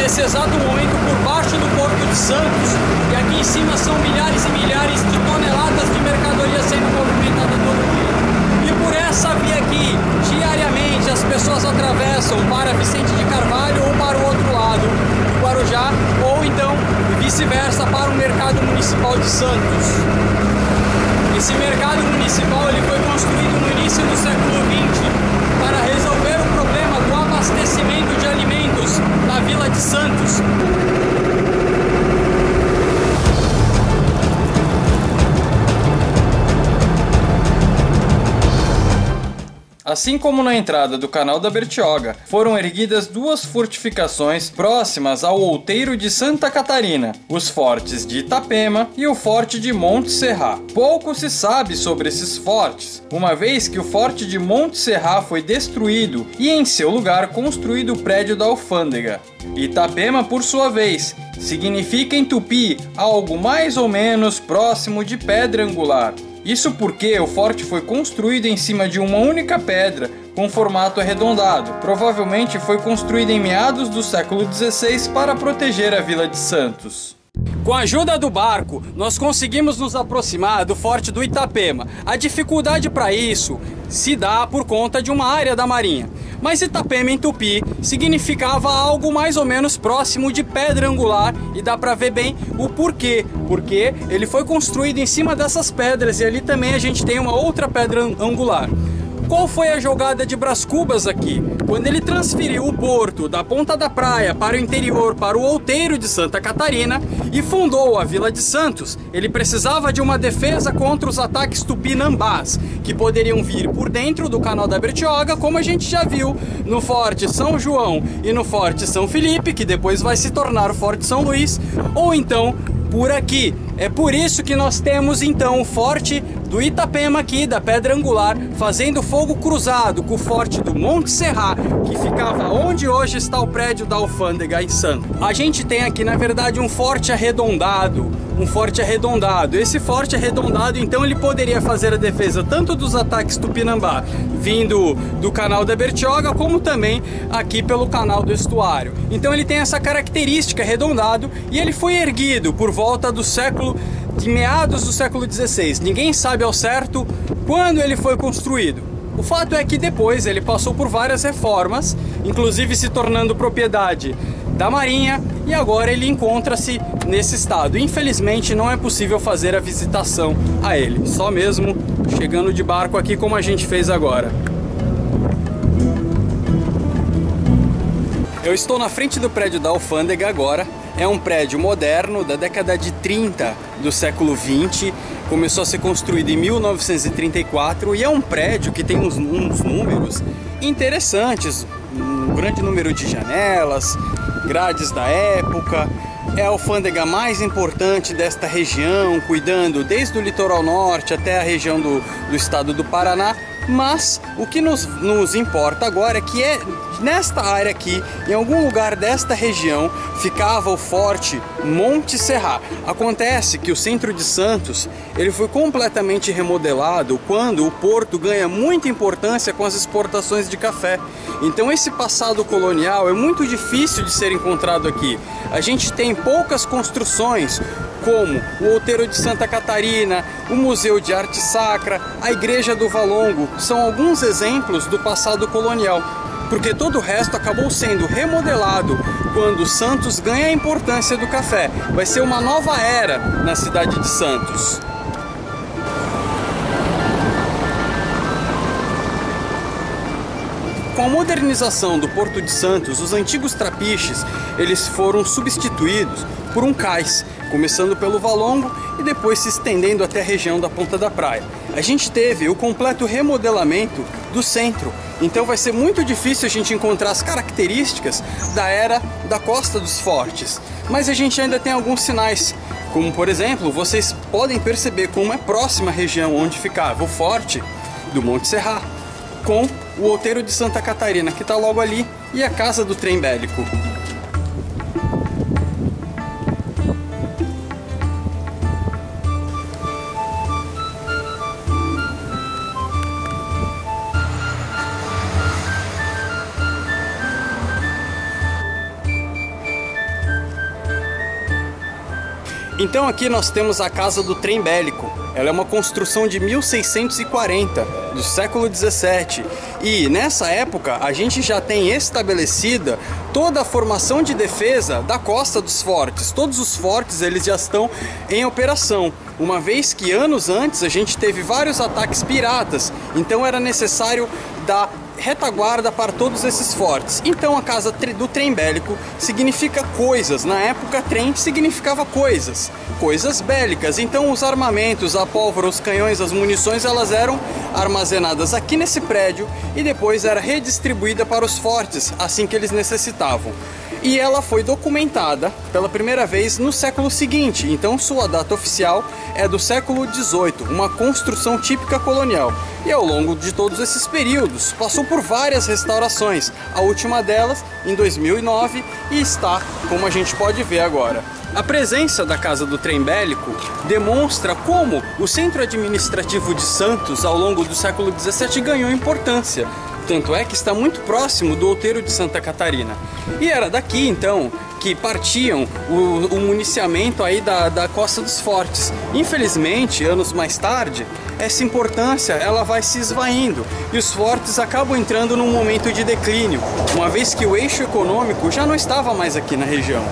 nesse exato momento por baixo do Porto de Santos, e aqui em cima são milhares e milhares de toneladas de mercadoria sendo movimentada todo dia. E por essa via aqui, diariamente as pessoas atravessam para Vicente de Carvalho ou para o outro lado do Guarujá, ou então vice-versa para o Mercado Municipal de Santos. Esse mercado municipal ele foi construído no início do século XX para resolver o problema do abastecimento de alimentos na Vila de Santos. Assim como na entrada do canal da Bertioga, foram erguidas duas fortificações próximas ao outeiro de Santa Catarina, os fortes de Itapema e o forte de Monte Serrat. Pouco se sabe sobre esses fortes, uma vez que o forte de Monte Serrat foi destruído e em seu lugar construído o prédio da alfândega. Itapema, por sua vez, significa em tupi algo mais ou menos próximo de pedra angular. Isso porque o forte foi construído em cima de uma única pedra com formato arredondado. Provavelmente foi construído em meados do século XVI para proteger a Vila de Santos. Com a ajuda do barco, nós conseguimos nos aproximar do Forte do Itapema. A dificuldade para isso se dá por conta de uma área da Marinha. Mas Itapema em tupi significava algo mais ou menos próximo de pedra angular, e dá para ver bem o porquê. Porque ele foi construído em cima dessas pedras e ali também a gente tem uma outra pedra angular. Qual foi a jogada de Brás Cubas aqui? Quando ele transferiu o porto da ponta da praia para o interior, para o outeiro de Santa Catarina, e fundou a Vila de Santos, ele precisava de uma defesa contra os ataques tupinambás, que poderiam vir por dentro do canal da Bertioga, como a gente já viu no Forte São João e no Forte São Felipe, que depois vai se tornar o Forte São Luís, ou então por aqui. É por isso que nós temos então o Forte do Itapema aqui, da Pedra Angular, fazendo fogo cruzado com o Forte do Monte Serrat, que ficava onde hoje está o prédio da alfândega em Santos. A gente tem aqui, na verdade, um forte arredondado. Esse forte arredondado, então, ele poderia fazer a defesa tanto dos ataques tupinambá vindo do canal da Bertioga, como também aqui pelo canal do estuário. Então ele tem essa característica arredondado, e ele foi erguido por volta do de meados do século XVI. Ninguém sabe ao certo quando ele foi construído. O fato é que depois ele passou por várias reformas, inclusive se tornando propriedade da Marinha, e agora ele encontra-se nesse estado. Infelizmente não é possível fazer a visitação a ele, só mesmo chegando de barco aqui como a gente fez agora. Eu estou na frente do prédio da alfândega agora. É um prédio moderno da década de 30 do século 20, começou a ser construído em 1934 e é um prédio que tem uns números interessantes, um grande número de janelas, grades da época. É a alfândega mais importante desta região, cuidando desde o litoral norte até a região do estado do Paraná. Mas o que nos importa agora é que nesta área aqui, em algum lugar desta região, ficava o Forte Monte Serrat. Acontece que o centro de Santos ele foi completamente remodelado quando o porto ganha muita importância com as exportações de café. Então esse passado colonial é muito difícil de ser encontrado aqui. A gente tem poucas construções, como o Outeiro de Santa Catarina, o Museu de Arte Sacra, a Igreja do Valongo, são alguns exemplos do passado colonial, porque todo o resto acabou sendo remodelado quando Santos ganha a importância do café. Vai ser uma nova era na cidade de Santos. Com a modernização do Porto de Santos, os antigos trapiches eles foram substituídos por um cais, começando pelo Valongo e depois se estendendo até a região da Ponta da Praia. A gente teve o completo remodelamento do centro, então vai ser muito difícil a gente encontrar as características da era da Costa dos Fortes, mas a gente ainda tem alguns sinais, como por exemplo, vocês podem perceber como é próxima a região onde ficava o Forte do Monte Serrat, com o Outeiro de Santa Catarina, que está logo ali, e a Casa do Trem Bélico. Então aqui nós temos a Casa do Trem Bélico. Ela é uma construção de 1640, do século 17. E nessa época a gente já tem estabelecida toda a formação de defesa da costa dos fortes. Todos os fortes eles já estão em operação, uma vez que anos antes a gente teve vários ataques piratas, então era necessário dar retaguarda para todos esses fortes. Então a Casa do Trem Bélico significa coisas. Na época, trem significava coisas bélicas. Então os armamentos, a pólvora, os canhões, as munições, elas eram armazenadas aqui nesse prédio e depois era redistribuída para os fortes assim que eles necessitavam. E ela foi documentada pela primeira vez no século seguinte, então sua data oficial é do século XVIII, uma construção típica colonial. E ao longo de todos esses períodos, passou por várias restaurações, a última delas em 2009 e está, como a gente pode ver agora. A presença da Casa do Trem Bélico demonstra como o centro administrativo de Santos, ao longo do século XVII, ganhou importância. Tanto é que está muito próximo do outeiro de Santa Catarina. E era daqui, então, que partiam o municiamento aí da Costa dos Fortes. Infelizmente, anos mais tarde, essa importância ela vai se esvaindo e os fortes acabam entrando num momento de declínio, uma vez que o eixo econômico já não estava mais aqui na região.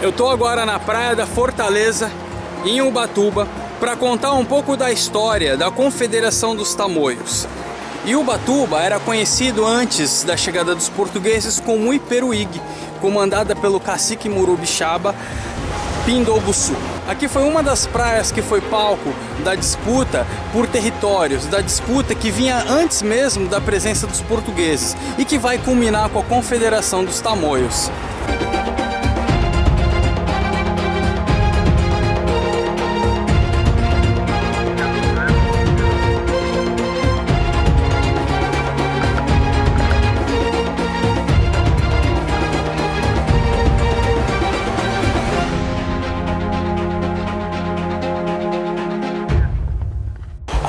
Eu tô agora na praia da Fortaleza, em Ubatuba, para contar um pouco da história da Confederação dos Tamoios. E Ubatuba era conhecido antes da chegada dos portugueses como Iperuígue, comandada pelo cacique Murubixaba Pindobuçu. Aqui foi uma das praias que foi palco da disputa por territórios, da disputa que vinha antes mesmo da presença dos portugueses e que vai culminar com a Confederação dos Tamoios.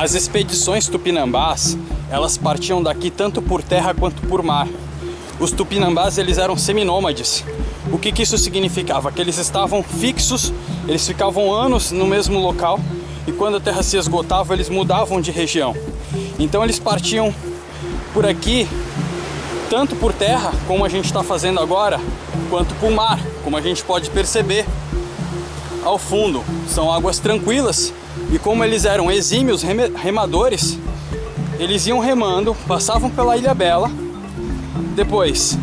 As expedições tupinambás, elas partiam daqui tanto por terra quanto por mar. Os tupinambás, eles eram seminômades. O que isso significava? Que eles estavam fixos, eles ficavam anos no mesmo local e quando a terra se esgotava, eles mudavam de região. Então eles partiam por aqui, tanto por terra, como a gente está fazendo agora, quanto por mar, como a gente pode perceber ao fundo. São águas tranquilas. E como eles eram exímios remadores, eles iam remando, passavam pela Ilha Bela. Depois,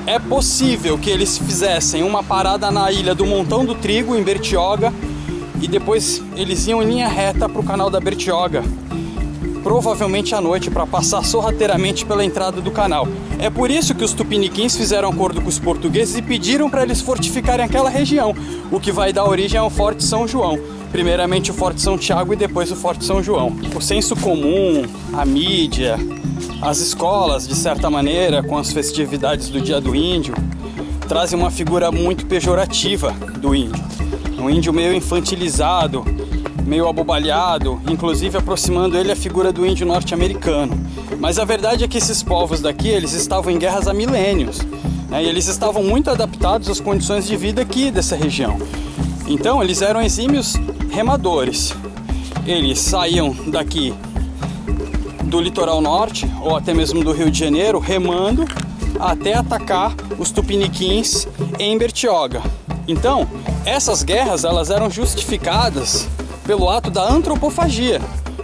é possível que eles fizessem uma parada na Ilha do Montão do Trigo, em Bertioga, e depois eles iam em linha reta para o canal da Bertioga, provavelmente à noite, para passar sorrateiramente pela entrada do canal. É por isso que os tupiniquins fizeram acordo com os portugueses e pediram para eles fortificarem aquela região, o que vai dar origem ao Forte São João. Primeiramente o Forte São Tiago e depois o Forte São João. O senso comum, a mídia, as escolas, de certa maneira, com as festividades do Dia do Índio, trazem uma figura muito pejorativa do índio. Um índio meio infantilizado, meio abobalhado, inclusive aproximando ele a figura do índio norte-americano. Mas a verdade é que esses povos daqui, eles estavam em guerras há milênios, né? E eles estavam muito adaptados às condições de vida aqui dessa região. Então eles eram exímios remadores. Eles saíam daqui do litoral norte ou até mesmo do Rio de Janeiro remando até atacar os tupiniquins em Bertioga. Então essas guerras, elas eram justificadas pelo ato da antropofagia.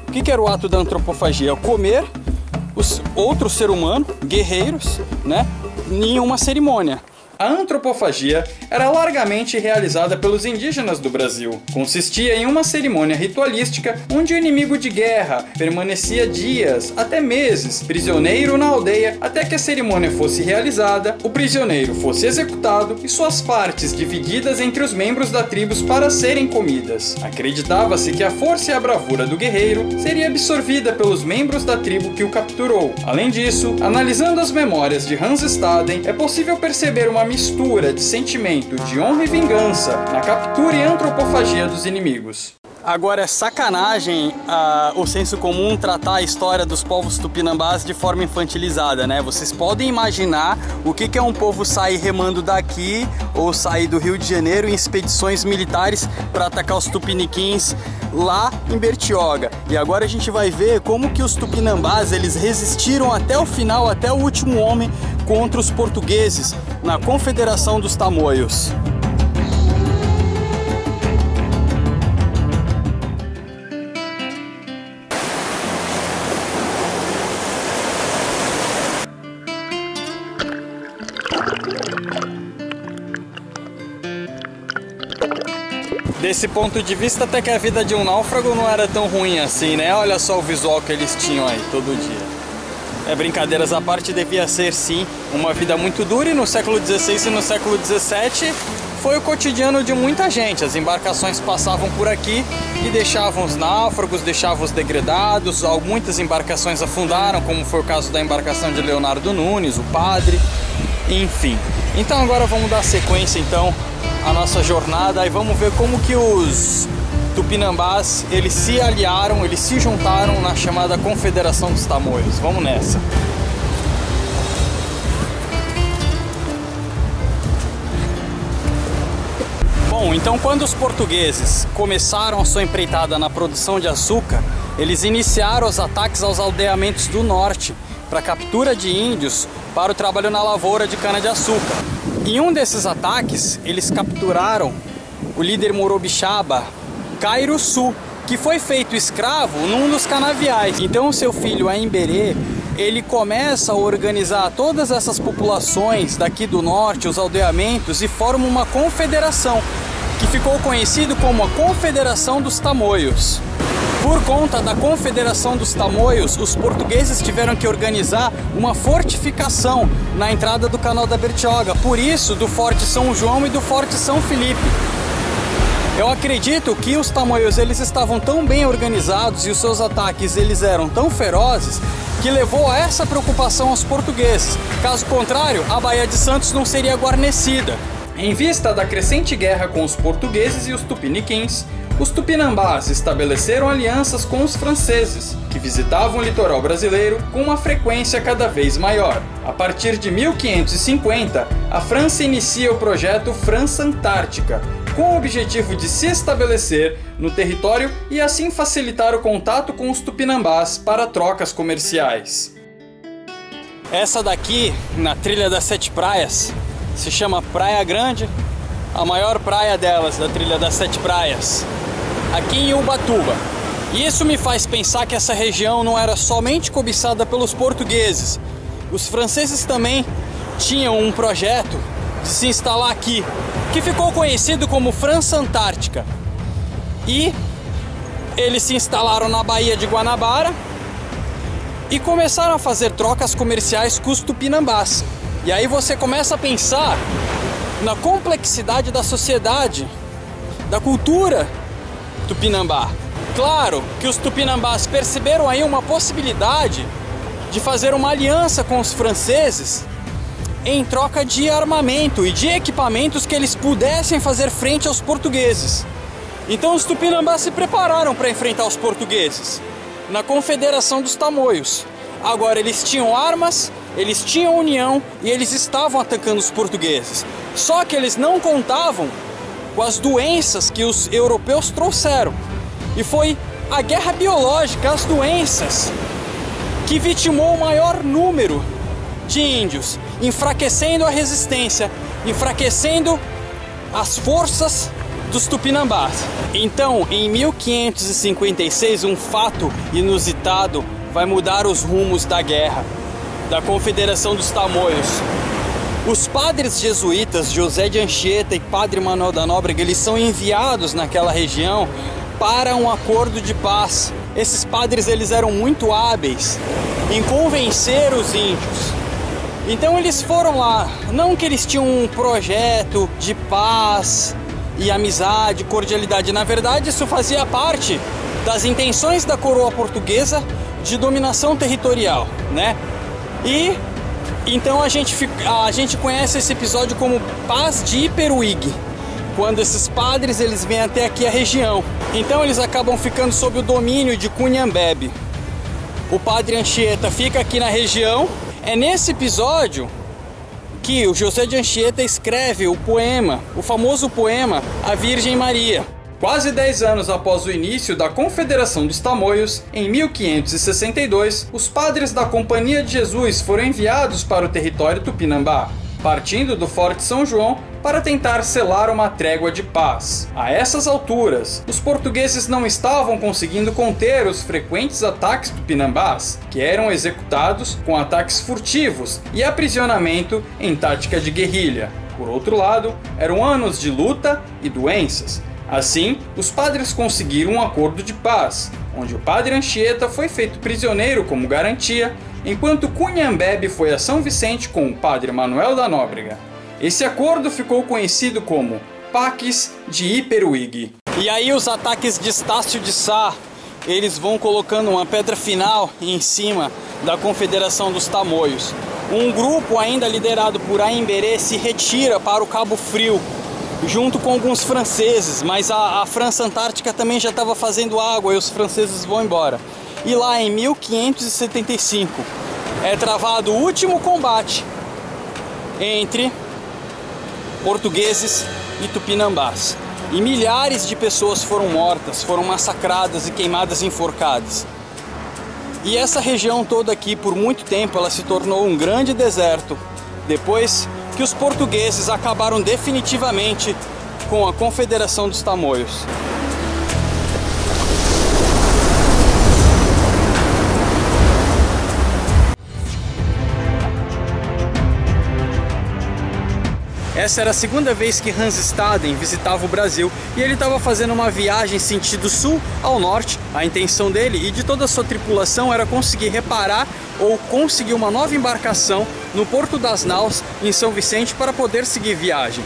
O que era o ato da antropofagia? Comer outro ser humano, guerreiros, né, em uma cerimônia. A antropofagia era largamente realizada pelos indígenas do Brasil. Consistia em uma cerimônia ritualística onde o inimigo de guerra permanecia dias, até meses, prisioneiro na aldeia até que a cerimônia fosse realizada, o prisioneiro fosse executado e suas partes divididas entre os membros da tribo para serem comidas. Acreditava-se que a força e a bravura do guerreiro seria absorvida pelos membros da tribo que o capturou. Além disso, analisando as memórias de Hans Staden, é possível perceber uma mistura de sentimento de honra e vingança na captura e antropofagia dos inimigos. Agora é sacanagem o senso comum tratar a história dos povos tupinambás de forma infantilizada, né? Vocês podem imaginar o que é um povo sair remando daqui ou sair do Rio de Janeiro em expedições militares para atacar os tupiniquins lá em Bertioga. E agora a gente vai ver como que os tupinambás eles resistiram até o final, até o último homem contra os portugueses na Confederação dos Tamoios. Desse ponto de vista, até que a vida de um náufrago não era tão ruim assim, né? Olha só o visual que eles tinham aí todo dia. Brincadeiras à parte, devia ser sim uma vida muito dura, e no século XVI e no século XVII foi o cotidiano de muita gente. As embarcações passavam por aqui e deixavam os náufragos, deixavam os degredados. Muitas embarcações afundaram, como foi o caso da embarcação de Leonardo Nunes, o padre, enfim. Então agora vamos dar sequência então a nossa jornada e vamos ver como que os tupinambás eles se aliaram, eles se juntaram na chamada Confederação dos Tamoios. Vamos nessa. Bom, então quando os portugueses começaram a sua empreitada na produção de açúcar, eles iniciaram os ataques aos aldeamentos do norte para a captura de índios para o trabalho na lavoura de cana-de-açúcar. Em um desses ataques, eles capturaram o líder Morobixaba, Cairuçu, que foi feito escravo num dos canaviais. Então o seu filho Aimberê, ele começa a organizar todas essas populações daqui do norte, os aldeamentos, e forma uma confederação, que ficou conhecido como a Confederação dos Tamoios. Por conta da Confederação dos Tamoios, os portugueses tiveram que organizar uma fortificação na entrada do Canal da Bertioga, por isso do Forte São João e do Forte São Felipe. Eu acredito que os tamoios eles estavam tão bem organizados e os seus ataques eles eram tão ferozes que levou a essa preocupação aos portugueses. Caso contrário, a Baía de Santos não seria guarnecida. Em vista da crescente guerra com os portugueses e os tupiniquins, os tupinambás estabeleceram alianças com os franceses, que visitavam o litoral brasileiro com uma frequência cada vez maior. A partir de 1550, a França inicia o projeto França Antártica, com o objetivo de se estabelecer no território e assim facilitar o contato com os tupinambás para trocas comerciais. Essa daqui, na Trilha das Sete Praias, se chama Praia Grande, a maior praia delas, da Trilha das Sete Praias, aqui em Ubatuba. E isso me faz pensar que essa região não era somente cobiçada pelos portugueses. Os franceses também tinham um projeto de se instalar aqui, que ficou conhecido como França Antártica. E eles se instalaram na Baía de Guanabara e começaram a fazer trocas comerciais com os tupinambás. E aí você começa a pensar na complexidade da sociedade, da cultura tupinambá. Claro que os tupinambás perceberam aí uma possibilidade de fazer uma aliança com os franceses em troca de armamento e de equipamentos que eles pudessem fazer frente aos portugueses. Então os tupinambás se prepararam para enfrentar os portugueses na Confederação dos Tamoios. Agora eles tinham armas, eles tinham união e eles estavam atacando os portugueses. Só que eles não contavam com as doenças que os europeus trouxeram. E foi a guerra biológica, as doenças, que vitimou o maior número de índios, enfraquecendo a resistência, enfraquecendo as forças dos tupinambás. Então, em 1556, um fato inusitado vai mudar os rumos da guerra, da Confederação dos Tamoios. Os padres jesuítas José de Anchieta e Padre Manuel da Nóbrega, eles são enviados naquela região para um acordo de paz. Esses padres, eles eram muito hábeis em convencer os índios. Então eles foram lá, não que eles tinham um projeto de paz e amizade, cordialidade. Na verdade, isso fazia parte das intenções da coroa portuguesa de dominação territorial, né? E então a gente conhece esse episódio como Paz de Iperuígue, quando esses padres eles vêm até aqui a região. Então eles acabam ficando sob o domínio de Cunhambebe. O padre Anchieta fica aqui na região. É nesse episódio que o José de Anchieta escreve o poema, o famoso poema A Virgem Maria. Quase 10 anos após o início da Confederação dos Tamoios, em 1562, os padres da Companhia de Jesus foram enviados para o território tupinambá, partindo do Forte São João para tentar selar uma trégua de paz. A essas alturas, os portugueses não estavam conseguindo conter os frequentes ataques tupinambás, que eram executados com ataques furtivos e aprisionamento em tática de guerrilha. Por outro lado, eram anos de luta e doenças. Assim, os padres conseguiram um acordo de paz, onde o padre Anchieta foi feito prisioneiro como garantia, enquanto Cunhambebe foi a São Vicente com o padre Manuel da Nóbrega. Esse acordo ficou conhecido como Pax de Iperuígue. E aí os ataques de Estácio de Sá, eles vão colocando uma pedra final em cima da Confederação dos Tamoios. Um grupo ainda liderado por Aimberê se retira para o Cabo Frio, junto com alguns franceses, mas a França Antártica também já estava fazendo água e os franceses vão embora. E lá em 1575 é travado o último combate entre portugueses e tupinambás. E milhares de pessoas foram mortas, foram massacradas e queimadas enforcadas. E essa região toda aqui, por muito tempo, ela se tornou um grande deserto, depois que os portugueses acabaram definitivamente com a Confederação dos Tamoios. Essa era a segunda vez que Hans Staden visitava o Brasil e ele estava fazendo uma viagem sentido sul ao norte. A intenção dele e de toda a sua tripulação era conseguir reparar ou conseguir uma nova embarcação no Porto das Naus, em São Vicente, para poder seguir viagem.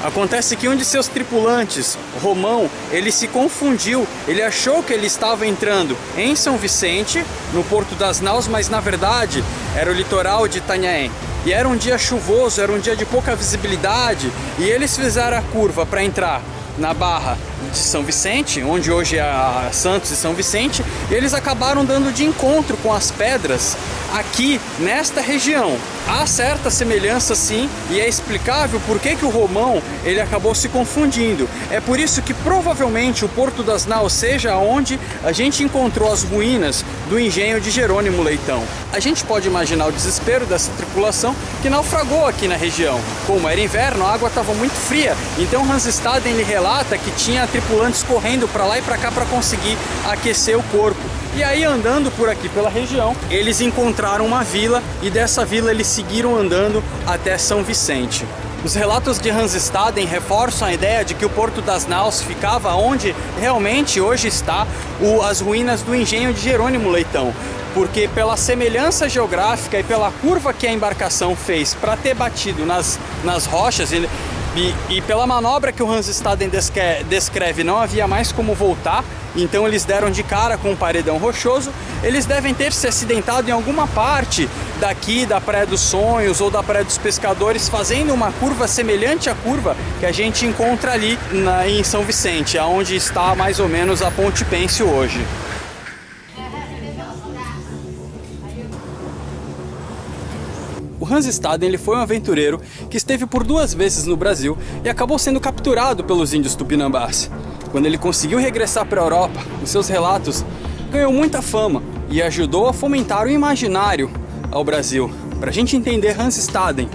Acontece que um de seus tripulantes, Romão, ele se confundiu, ele achou que ele estava entrando em São Vicente, no Porto das Naus, mas na verdade era o litoral de Itanhaém. E era um dia chuvoso, era um dia de pouca visibilidade, e eles fizeram a curva para entrar na Barra de São Vicente, onde hoje é a Santos e São Vicente, e eles acabaram dando de encontro com as pedras aqui nesta região. Há certa semelhança sim, e é explicável por que o Romão ele acabou se confundindo. É por isso que provavelmente o Porto das Naus seja onde a gente encontrou as ruínas do engenho de Jerônimo Leitão. A gente pode imaginar o desespero dessa tripulação que naufragou aqui na região. Como era inverno, a água estava muito fria, então Hans Staden ele relata que tinha tripulantes correndo para lá e para cá para conseguir aquecer o corpo. E aí, andando por aqui pela região, eles encontraram uma vila e dessa vila eles seguiram andando até São Vicente. Os relatos de Hans Staden reforçam a ideia de que o Porto das Naus ficava onde realmente hoje está as ruínas do engenho de Jerônimo Leitão, porque pela semelhança geográfica e pela curva que a embarcação fez para ter batido nas rochas, e pela manobra que o Hans Staden descreve, não havia mais como voltar, então eles deram de cara com um paredão rochoso. Eles devem ter se acidentado em alguma parte daqui da Praia dos Sonhos ou da Praia dos Pescadores, fazendo uma curva semelhante à curva que a gente encontra ali em São Vicente, onde está mais ou menos a Ponte Pênsil hoje. O Hans Staden ele foi um aventureiro que esteve por 2 vezes no Brasil e acabou sendo capturado pelos índios tupinambás. Quando ele conseguiu regressar para a Europa, os seus relatos ganhou muita fama e ajudou a fomentar o imaginário ao Brasil. Para a gente entender Hans Staden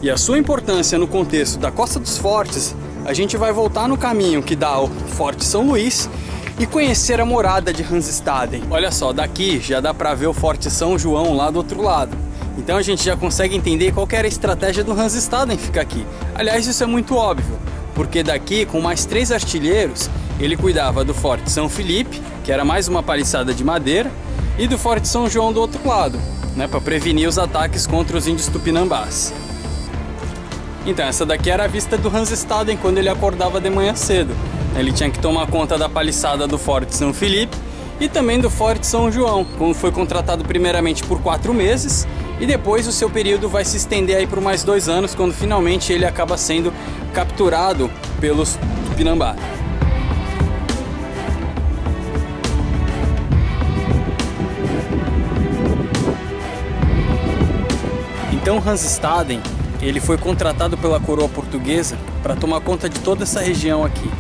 e a sua importância no contexto da Costa dos Fortes, a gente vai voltar no caminho que dá ao Forte São Luís e conhecer a morada de Hans Staden. Olha só, daqui já dá para ver o Forte São João lá do outro lado. Então a gente já consegue entender qual que era a estratégia do Hans Staden ficar aqui. Aliás, isso é muito óbvio, porque daqui, com mais 3 artilheiros, ele cuidava do Forte São Felipe, que era mais uma paliçada de madeira, e do Forte São João do outro lado, né, para prevenir os ataques contra os índios tupinambás. Então essa daqui era a vista do Hans Staden quando ele acordava de manhã cedo. Ele tinha que tomar conta da paliçada do Forte São Felipe e também do Forte São João, como foi contratado primeiramente por 4 meses e depois o seu período vai se estender aí por mais 2 anos, quando finalmente ele acaba sendo capturado pelos Tupinambá. Então Hans Staden, ele foi contratado pela coroa portuguesa para tomar conta de toda essa região aqui.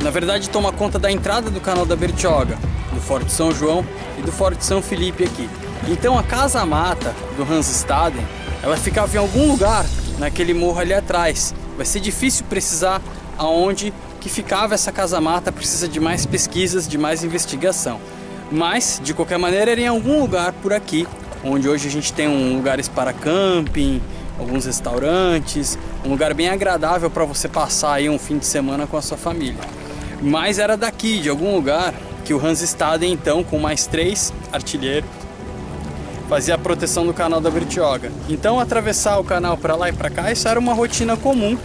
Na verdade, tomar conta da entrada do Canal da Bertioga, do Forte São João e do Forte São Felipe aqui. Então a casa-mata do Hans Staden, ela ficava em algum lugar naquele morro ali atrás. Vai ser difícil precisar aonde que ficava essa casa-mata, precisa de mais pesquisas, de mais investigação. Mas, de qualquer maneira, era em algum lugar por aqui, onde hoje a gente tem lugares para camping, alguns restaurantes, um lugar bem agradável para você passar aí um fim de semana com a sua família. Mas era daqui, de algum lugar, que o Hans Staden, então, com mais 3 artilheiros, fazia a proteção do Canal da Bertioga. Então, atravessar o canal para lá e para cá, isso era uma rotina comum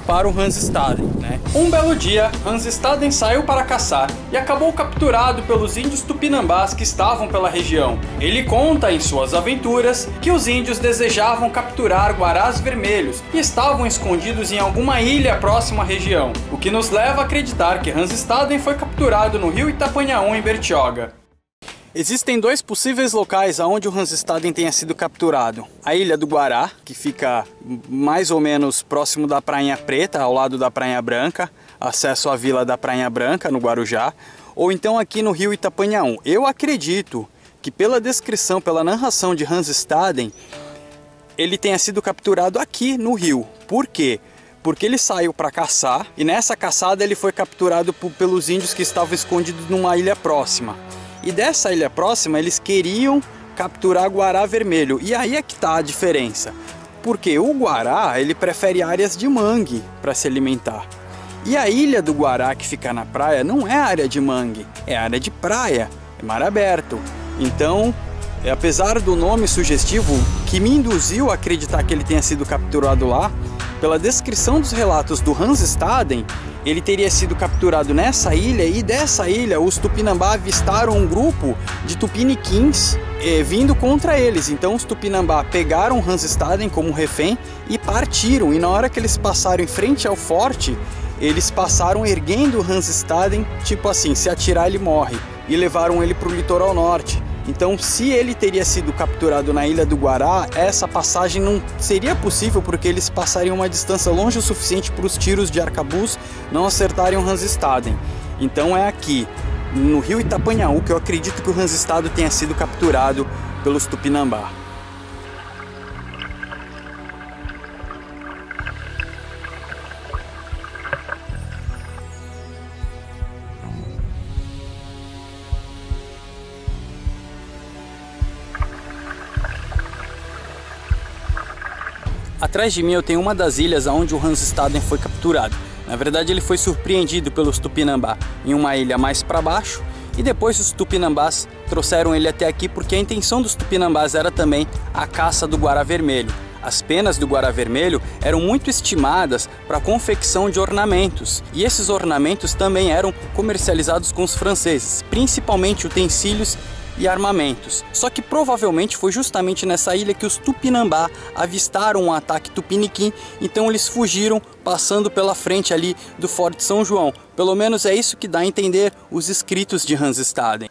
para o Hans Staden, né? Um belo dia, Hans Staden saiu para caçar e acabou capturado pelos índios tupinambás que estavam pela região. Ele conta em suas aventuras que os índios desejavam capturar guarás vermelhos e estavam escondidos em alguma ilha próxima à região, o que nos leva a acreditar que Hans Staden foi capturado no rio Itapanhaum, em Bertioga. Existem 2 possíveis locais aonde o Hans Staden tenha sido capturado. A Ilha do Guará, que fica mais ou menos próximo da Prainha Preta, ao lado da Prainha Branca, acesso à vila da Prainha Branca, no Guarujá, ou então aqui no rio Itapanhaum. Eu acredito que pela descrição, pela narração de Hans Staden, ele tenha sido capturado aqui no rio. Por quê? Porque ele saiu para caçar e nessa caçada ele foi capturado pelos índios que estavam escondidos numa ilha próxima. E dessa ilha próxima eles queriam capturar guará vermelho. E aí é que está a diferença. Porque o guará, ele prefere áreas de mangue para se alimentar. E a ilha do Guará, que fica na praia, não é área de mangue, é área de praia, é mar aberto. Então, apesar do nome sugestivo, que me induziu a acreditar que ele tenha sido capturado lá, pela descrição dos relatos do Hans Staden, ele teria sido capturado nessa ilha e dessa ilha os Tupinambá avistaram um grupo de tupiniquins vindo contra eles. Então os Tupinambá pegaram Hans Staden como refém e partiram. E na hora que eles passaram em frente ao forte, eles passaram erguendo Hans Staden, tipo assim, se atirar ele morre, e levaram ele para o litoral norte. Então, se ele teria sido capturado na Ilha do Guará, essa passagem não seria possível porque eles passariam uma distância longe o suficiente para os tiros de arcabuz não acertarem o Hans Staden. Então é aqui, no rio Itapanhaú, que eu acredito que o Hans Staden tenha sido capturado pelos Tupinambá. Atrás de mim eu tenho uma das ilhas onde o Hans Staden foi capturado. Na verdade ele foi surpreendido pelos Tupinambá em uma ilha mais para baixo e depois os Tupinambás trouxeram ele até aqui porque a intenção dos Tupinambás era também a caça do guará vermelho. As penas do guará vermelho eram muito estimadas para a confecção de ornamentos e esses ornamentos também eram comercializados com os franceses, principalmente utensílios e armamentos. Só que provavelmente foi justamente nessa ilha que os Tupinambá avistaram um ataque tupiniquim, então eles fugiram passando pela frente ali do Forte São João. Pelo menos é isso que dá a entender os escritos de Hans Staden.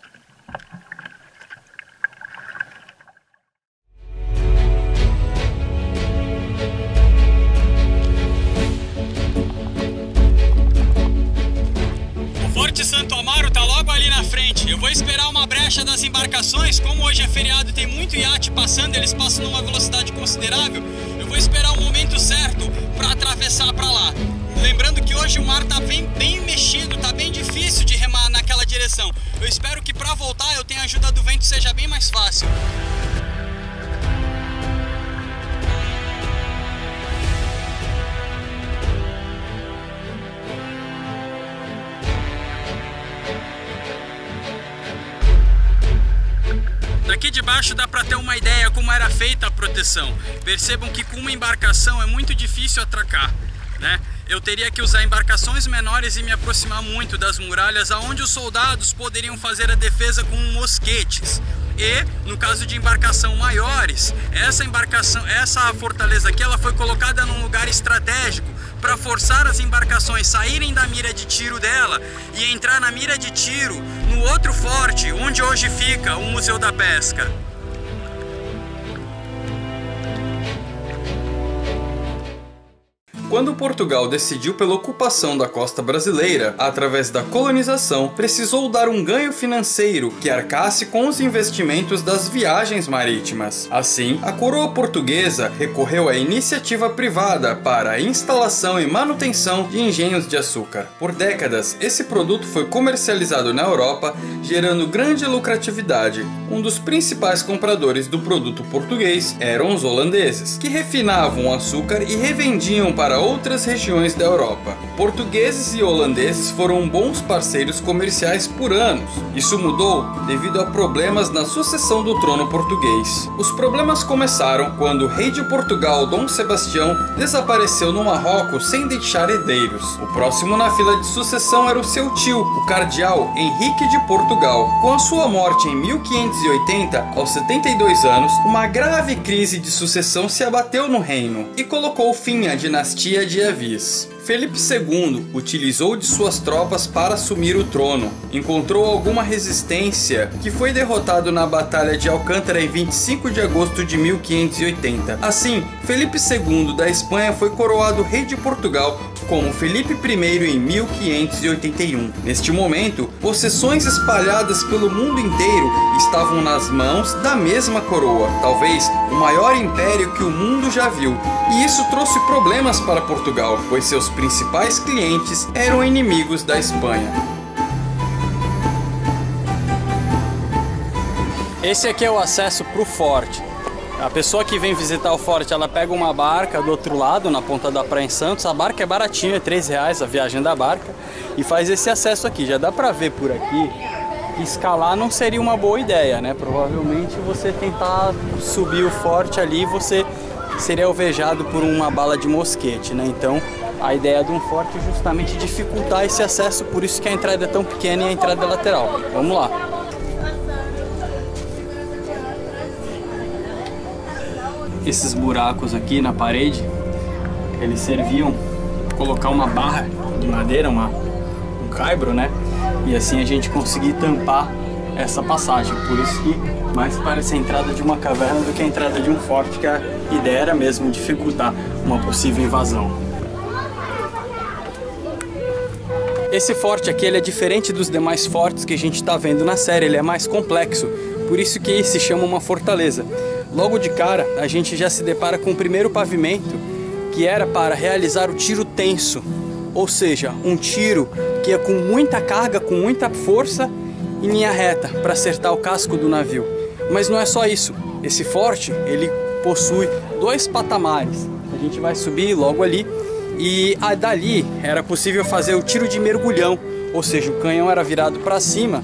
Santo Amaro tá logo ali na frente. Eu vou esperar uma brecha das embarcações. Como hoje é feriado e tem muito iate passando, eles passam numa velocidade considerável. Eu vou esperar o momento certo para atravessar para lá. Lembrando que hoje o mar tá bem mexido, tá bem difícil de remar naquela direção. Eu espero que para voltar eu tenha a ajuda do vento seja bem mais fácil. de baixo dá para ter uma ideia como era feita a proteção. Percebam que com uma embarcação é muito difícil atracar, né? Eu teria que usar embarcações menores e me aproximar muito das muralhas, aonde os soldados poderiam fazer a defesa com mosquetes. E no caso de embarcação maiores, essa fortaleza aqui, ela foi colocada num lugar estratégico para forçar as embarcações saírem da mira de tiro dela e entrar na mira de tiro no outro forte, onde hoje fica o Museu da Pesca. Quando Portugal decidiu pela ocupação da costa brasileira, através da colonização, precisou dar um ganho financeiro que arcasse com os investimentos das viagens marítimas. Assim, a coroa portuguesa recorreu à iniciativa privada para a instalação e manutenção de engenhos de açúcar. Por décadas, esse produto foi comercializado na Europa, gerando grande lucratividade. Um dos principais compradores do produto português eram os holandeses, que refinavam o açúcar e revendiam para outras regiões da Europa. Portugueses e holandeses foram bons parceiros comerciais por anos. Isso mudou devido a problemas na sucessão do trono português. Os problemas começaram quando o rei de Portugal, Dom Sebastião, desapareceu no Marrocos sem deixar herdeiros. O próximo na fila de sucessão era o seu tio, o cardeal Henrique de Portugal. Com a sua morte em 1580, aos 72 anos, uma grave crise de sucessão se abateu no reino e colocou fim à dinastia de Avis. Felipe II utilizou de suas tropas para assumir o trono. Encontrou alguma resistência, que foi derrotado na Batalha de Alcântara em 25 de agosto de 1580. Assim, Felipe II da Espanha foi coroado rei de Portugal como Felipe I em 1581. Neste momento, possessões espalhadas pelo mundo inteiro estavam nas mãos da mesma coroa, talvez o maior império que o mundo já viu. E isso trouxe problemas para Portugal, pois seus principais clientes eram inimigos da Espanha. Esse aqui é o acesso para o forte. A pessoa que vem visitar o forte, ela pega uma barca do outro lado, na ponta da praia em Santos. A barca é baratinha, é R$3 a viagem da barca, e faz esse acesso aqui. Já dá para ver por aqui que escalar não seria uma boa ideia, né? Provavelmente você tentar subir o forte ali, você seria alvejado por uma bala de mosquete, né? Então a ideia de um forte é justamente dificultar esse acesso, por isso que a entrada é tão pequena e a entrada é lateral. Vamos lá. Esses buracos aqui na parede, eles serviam para colocar uma barra de madeira, um caibro, né? E assim a gente conseguir tampar essa passagem. Por isso que mais parece a entrada de uma caverna do que a entrada de um forte, que a ideia era mesmo dificultar uma possível invasão. Esse forte aqui, ele é diferente dos demais fortes que a gente está vendo na série, ele é mais complexo, por isso que se chama uma fortaleza. Logo de cara, a gente já se depara com o primeiro pavimento, que era para realizar o tiro tenso, ou seja, um tiro que é com muita carga, com muita força, em linha reta, para acertar o casco do navio. Mas não é só isso, esse forte, ele possui 2 patamares. A gente vai subir logo ali, e dali era possível fazer o tiro de mergulhão, ou seja, o canhão era virado para cima,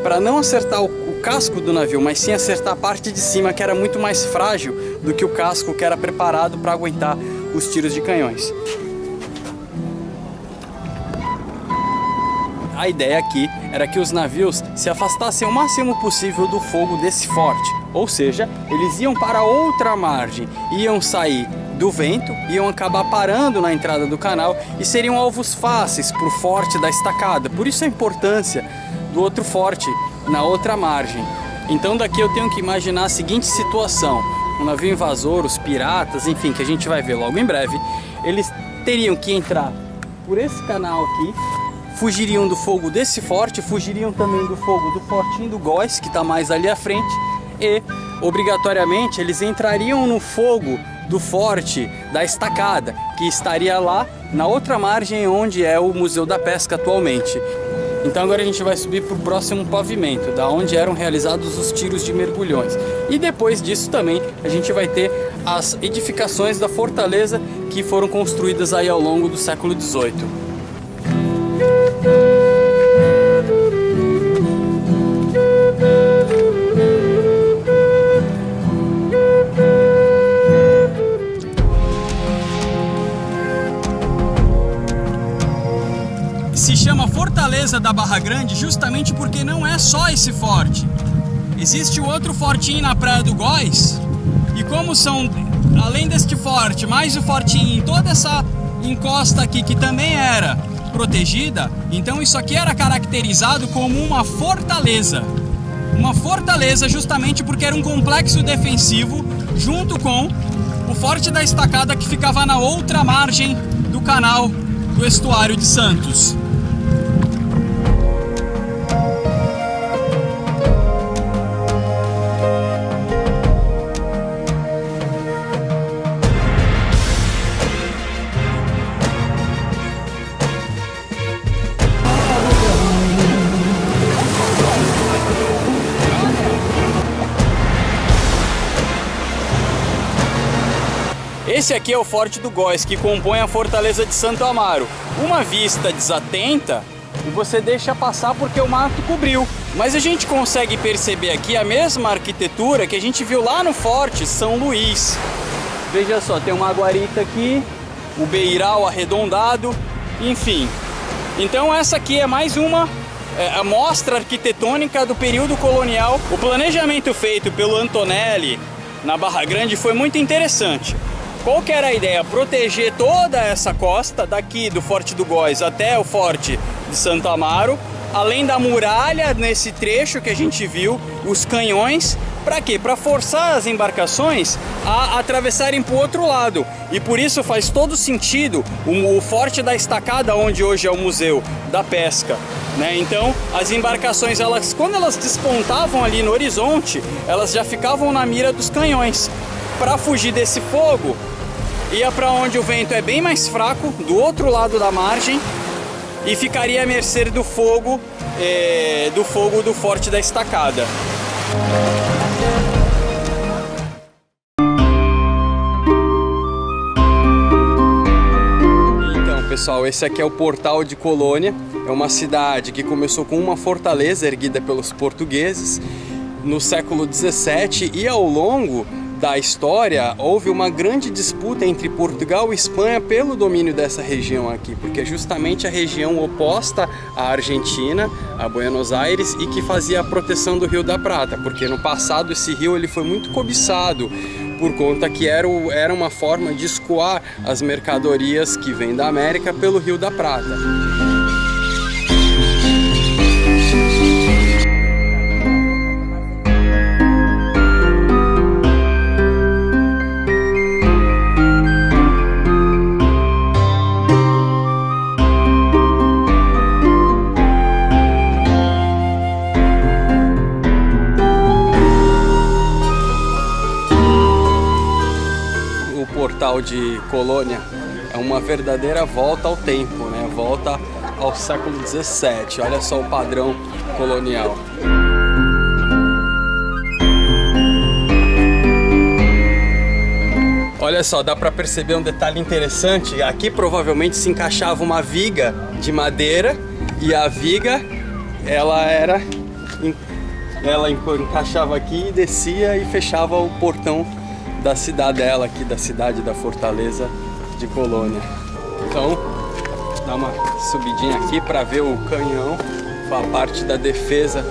para não acertar o casco do navio, mas sim acertar a parte de cima, que era muito mais frágil do que o casco, que era preparado para aguentar os tiros de canhões. A ideia aqui era que os navios se afastassem o máximo possível do fogo desse forte, ou seja, eles iam para outra margem, iam sair do vento, iam acabar parando na entrada do canal e seriam alvos fáceis para o forte da estacada. Por isso a importância do outro forte na outra margem. Então daqui eu tenho que imaginar a seguinte situação: um navio invasor, os piratas, enfim, que a gente vai ver logo em breve, eles teriam que entrar por esse canal aqui, fugiriam do fogo desse forte, fugiriam também do fogo do fortinho do Góis, que está mais ali à frente, e obrigatoriamente eles entrariam no fogo do forte da estacada, que estaria lá na outra margem, onde é o Museu da Pesca atualmente. Então agora a gente vai subir para o próximo pavimento, da onde eram realizados os tiros de mergulhões. E depois disso também a gente vai ter as edificações da fortaleza, que foram construídas aí ao longo do século XVIII. se chama Fortaleza da Barra Grande justamente porque não é só esse forte. Existe o outro fortinho na Praia do Góis, e como são, além deste forte, mais o fortinho em toda essa encosta aqui que também era protegida, então isso aqui era caracterizado como uma fortaleza. Uma fortaleza justamente porque era um complexo defensivo junto com o Forte da Estacada, que ficava na outra margem do canal do Estuário de Santos. Esse aqui é o Forte do Góis, que compõe a Fortaleza de Santo Amaro. Uma vista desatenta e você deixa passar porque o mato cobriu. Mas a gente consegue perceber aqui a mesma arquitetura que a gente viu lá no Forte São Luís. Veja só, tem uma guarita aqui, o beiral arredondado, enfim. Então essa aqui é mais uma amostra arquitetônica do período colonial. O planejamento feito pelo Antonelli na Barra Grande foi muito interessante. Qual que era a ideia? Proteger toda essa costa, daqui do Forte do Góis até o Forte de Santo Amaro, além da muralha nesse trecho que a gente viu, os canhões, para quê? Para forçar as embarcações a atravessarem para o outro lado. E por isso faz todo sentido o Forte da Estacada, onde hoje é o Museu da Pesca, né? Então as embarcações, quando elas despontavam ali no horizonte, elas já ficavam na mira dos canhões. Para fugir desse fogo, ia para onde o vento é bem mais fraco, do outro lado da margem, e ficaria à mercê do fogo do Forte da Estacada. Então, pessoal, esse aqui é o Portal de Colônia. É uma cidade que começou com uma fortaleza erguida pelos portugueses no século XVII, e ao longo da história houve uma grande disputa entre Portugal e Espanha pelo domínio dessa região aqui, porque é justamente a região oposta à Argentina, a Buenos Aires, e que fazia a proteção do Rio da Prata, porque no passado esse rio ele foi muito cobiçado por conta que era uma forma de escoar as mercadorias que vêm da América pelo Rio da Prata. Portal de Colônia é uma verdadeira volta ao tempo, né? Volta ao século XVII. Olha só o padrão colonial. Olha só, dá para perceber um detalhe interessante. Aqui provavelmente se encaixava uma viga de madeira, e a viga ela encaixava aqui e descia e fechava o portão da cidadela aqui, da cidade da Fortaleza de Colônia. Então, dá uma subidinha aqui para ver o canhão, a parte da defesa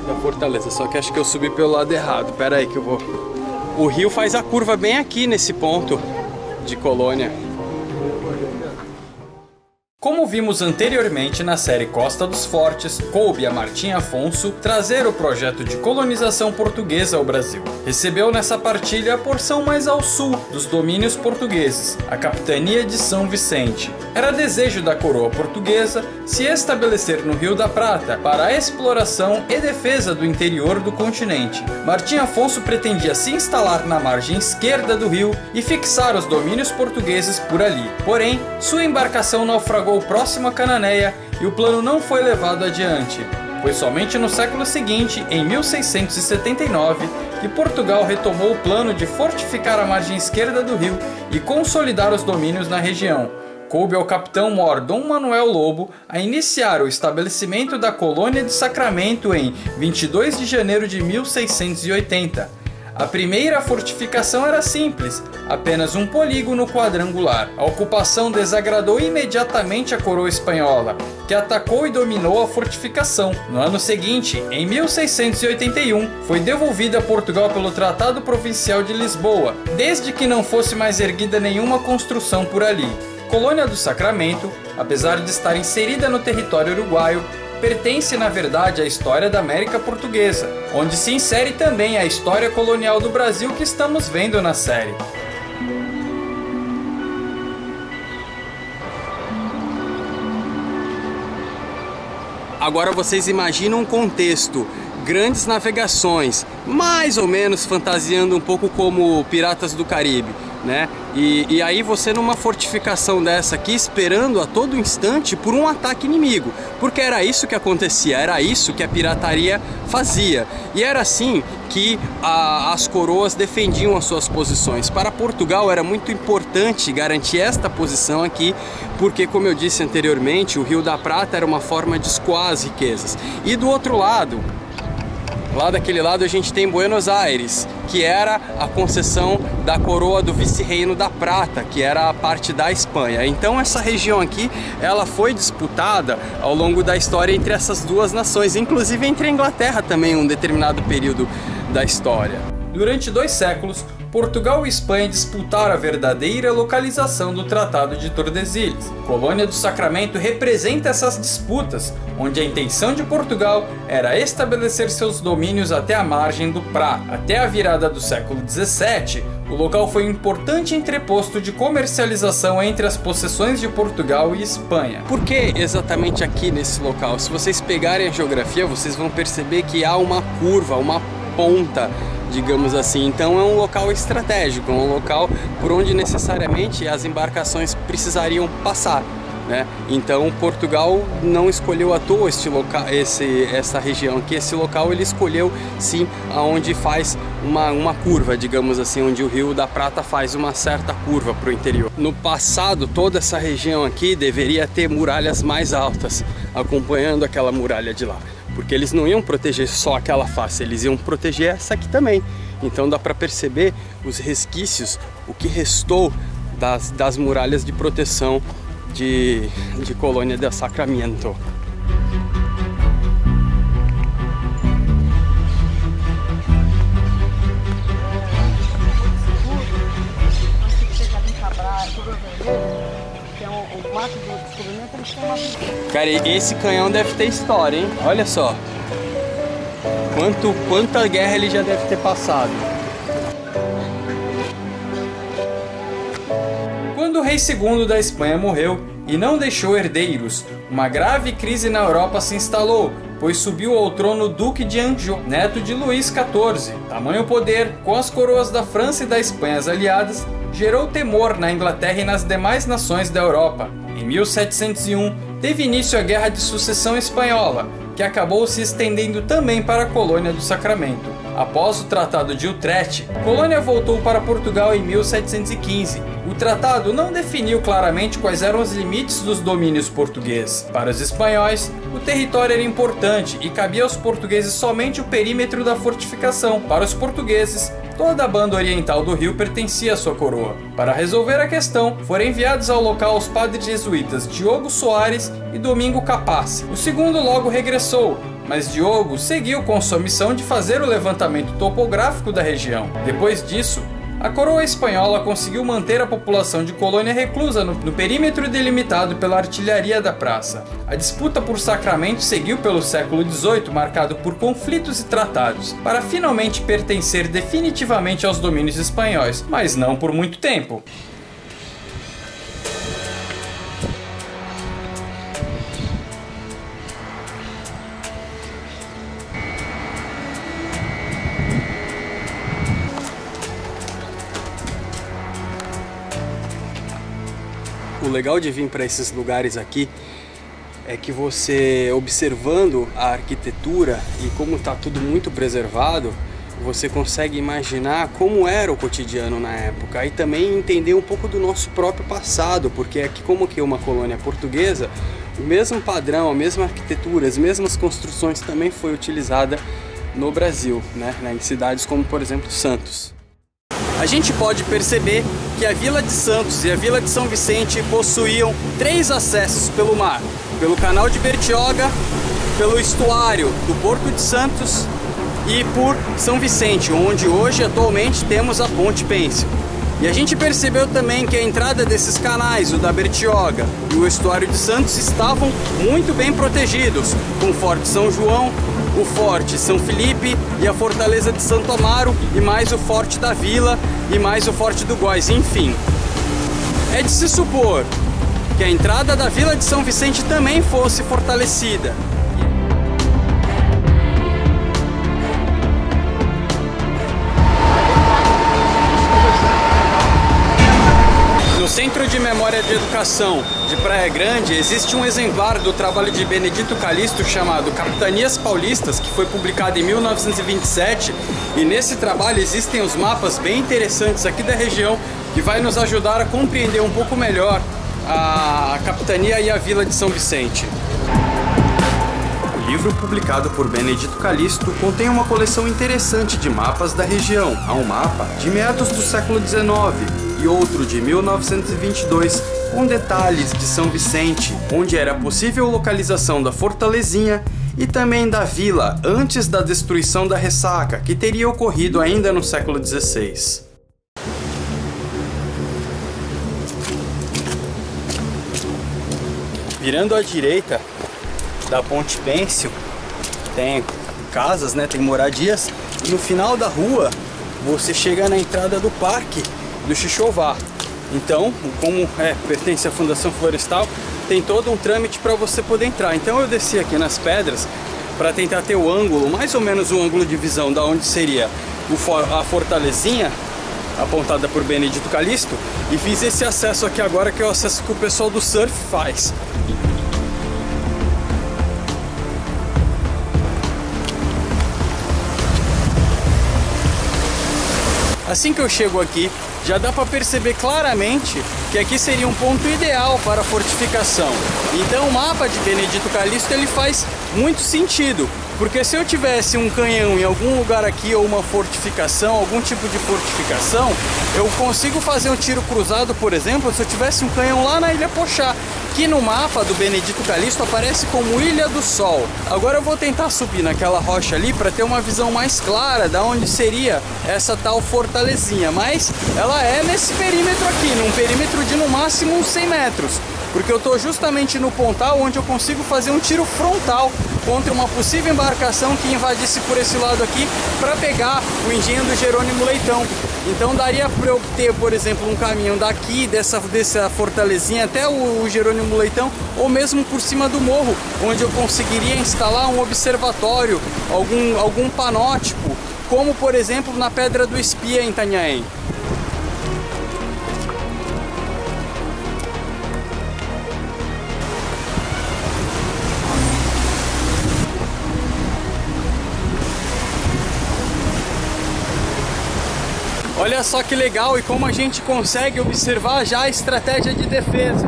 da fortaleza. Só que acho que eu subi pelo lado errado. Pera aí que eu vou. O rio faz a curva bem aqui nesse ponto de Colônia. Como vimos anteriormente na série Costa dos Fortes, coube a Martim Afonso trazer o projeto de colonização portuguesa ao Brasil. Recebeu nessa partilha a porção mais ao sul dos domínios portugueses, a capitania de São Vicente. Era desejo da coroa portuguesa se estabelecer no Rio da Prata para a exploração e defesa do interior do continente. Martim Afonso pretendia se instalar na margem esquerda do rio e fixar os domínios portugueses por ali. Porém, sua embarcação naufragou próximo a Cananéia e o plano não foi levado adiante. Foi somente no século seguinte, em 1679, que Portugal retomou o plano de fortificar a margem esquerda do rio e consolidar os domínios na região. Coube ao capitão-mor Dom Manuel Lobo a iniciar o estabelecimento da colônia de Sacramento em 22 de janeiro de 1680. A primeira fortificação era simples, apenas um polígono quadrangular. A ocupação desagradou imediatamente a coroa espanhola, que atacou e dominou a fortificação. No ano seguinte, em 1681, foi devolvida a Portugal pelo Tratado Provincial de Lisboa, desde que não fosse mais erguida nenhuma construção por ali. Colônia do Sacramento, apesar de estar inserida no território uruguaio, pertence na verdade à história da América Portuguesa, onde se insere também a história colonial do Brasil que estamos vendo na série. Agora vocês imaginam um contexto, grandes navegações, mais ou menos fantasiando um pouco como Piratas do Caribe, né? E aí você numa fortificação dessa aqui, esperando a todo instante por um ataque inimigo, porque era isso que acontecia, era isso que a pirataria fazia, e era assim que as coroas defendiam as suas posições. Para Portugal era muito importante garantir esta posição aqui, porque, como eu disse anteriormente, o Rio da Prata era uma forma de escoar as riquezas. E do outro lado, lá daquele lado, a gente tem Buenos Aires, que era a concessão da coroa do vice-reino da Prata, que era a parte da Espanha. Então essa região aqui, ela foi disputada ao longo da história entre essas duas nações, inclusive entre a Inglaterra também, em um determinado período da história. Durante 2 séculos, Portugal e Espanha disputaram a verdadeira localização do Tratado de Tordesilhas. Colônia do Sacramento representa essas disputas, onde a intenção de Portugal era estabelecer seus domínios até a margem do Prá. Até a virada do século XVII, o local foi um importante entreposto de comercialização entre as possessões de Portugal e Espanha. Por que exatamente aqui nesse local? Se vocês pegarem a geografia, vocês vão perceber que há uma curva, uma ponta, digamos assim. Então é um local estratégico, é um local por onde necessariamente as embarcações precisariam passar, né? Então Portugal não escolheu à toa este local, essa região aqui, esse local ele escolheu sim aonde faz uma curva, digamos assim, onde o Rio da Prata faz uma certa curva para o interior. No passado, toda essa região aqui deveria ter muralhas mais altas, acompanhando aquela muralha de lá, porque eles não iam proteger só aquela face, eles iam proteger essa aqui também. Então dá para perceber os resquícios, o que restou das muralhas de proteção de Colônia do Sacramento. Cara, esse canhão deve ter história, hein? Olha só. Quanta guerra ele já deve ter passado. Quando o rei II da Espanha morreu e não deixou herdeiros, uma grave crise na Europa se instalou, pois subiu ao trono o Duque de Anjou, neto de Luís XIV. Tamanho poder, com as coroas da França e da Espanha aliadas, gerou temor na Inglaterra e nas demais nações da Europa. Em 1701, teve início a Guerra de Sucessão Espanhola, que acabou se estendendo também para a Colônia do Sacramento. Após o Tratado de Utrecht, a colônia voltou para Portugal em 1715. O tratado não definiu claramente quais eram os limites dos domínios portugueses. Para os espanhóis, o território era importante e cabia aos portugueses somente o perímetro da fortificação. Para os portugueses, toda a banda oriental do rio pertencia à sua coroa. Para resolver a questão, foram enviados ao local os padres jesuítas Diogo Soares e Domingo Capaz. O segundo logo regressou, mas Diogo seguiu com sua missão de fazer o levantamento topográfico da região. Depois disso, a coroa espanhola conseguiu manter a população de Colônia reclusa no perímetro delimitado pela artilharia da praça. A disputa por Sacramento seguiu pelo século XVIII, marcado por conflitos e tratados, para finalmente pertencer definitivamente aos domínios espanhóis, mas não por muito tempo. O legal de vir para esses lugares aqui é que você, observando a arquitetura e como está tudo muito preservado, você consegue imaginar como era o cotidiano na época e também entender um pouco do nosso próprio passado, porque aqui, como aqui é uma colônia portuguesa, o mesmo padrão, a mesma arquitetura, as mesmas construções também foi utilizada no Brasil, né? Em cidades como, por exemplo, Santos. A gente pode perceber que a Vila de Santos e a Vila de São Vicente possuíam 3 acessos pelo mar: pelo canal de Bertioga, pelo estuário do Porto de Santos e por São Vicente, onde hoje atualmente temos a Ponte Pêncil. E a gente percebeu também que a entrada desses canais, o da Bertioga e o estuário de Santos, estavam muito bem protegidos, com o Forte São João, o Forte São Felipe e a Fortaleza de Santo Amaro, e mais o Forte da Vila e mais o Forte do Góis, enfim. É de se supor que a entrada da Vila de São Vicente também fosse fortalecida. No Centro de Memória de Educação de Praia Grande existe um exemplar do trabalho de Benedito Calixto chamado Capitanias Paulistas, que foi publicado em 1927, e nesse trabalho existem os mapas bem interessantes aqui da região que vai nos ajudar a compreender um pouco melhor a capitania e a Vila de São Vicente. O livro publicado por Benedito Calixto contém uma coleção interessante de mapas da região. Há um mapa de meados do século XIX e outro de 1922, com detalhes de São Vicente, onde era possível localização da Fortalezinha e também da vila antes da destruição da Ressaca, que teria ocorrido ainda no século XVI. Virando à direita da Ponte Pêncil, tem casas, né, tem moradias, e no final da rua você chega na entrada do Parque do Xixová. Então, como pertence à Fundação Florestal, tem todo um trâmite para você poder entrar. Então eu desci aqui nas pedras para tentar ter o ângulo, mais ou menos o ângulo de visão da onde seria a Fortalezinha, apontada por Benedito Calixto, e fiz esse acesso aqui agora, que é o acesso que o pessoal do surf faz. Assim que eu chego aqui, já dá para perceber claramente que aqui seria um ponto ideal para a fortificação. Então o mapa de Benedito Calixto ele faz muito sentido, porque se eu tivesse um canhão em algum lugar aqui, ou uma fortificação, algum tipo de fortificação, eu consigo fazer um tiro cruzado, por exemplo, se eu tivesse um canhão lá na Ilha Pochá, que no mapa do Benedito Calixto aparece como Ilha do Sol. Agora eu vou tentar subir naquela rocha ali para ter uma visão mais clara de onde seria essa tal Fortalezinha, mas ela é nesse perímetro aqui, num perímetro de no máximo uns 100 metros, porque eu estou justamente no pontal onde eu consigo fazer um tiro frontal contra uma possível embarcação que invadisse por esse lado aqui para pegar o engenho do Jerônimo Leitão. Então daria para eu ter, por exemplo, um caminho daqui, dessa Fortalezinha até o Jerônimo Leitão, ou mesmo por cima do morro, onde eu conseguiria instalar um observatório, algum panótipo, como por exemplo na Pedra do Espia em Itanhaém. Olha só que legal e como a gente consegue observar já a estratégia de defesa.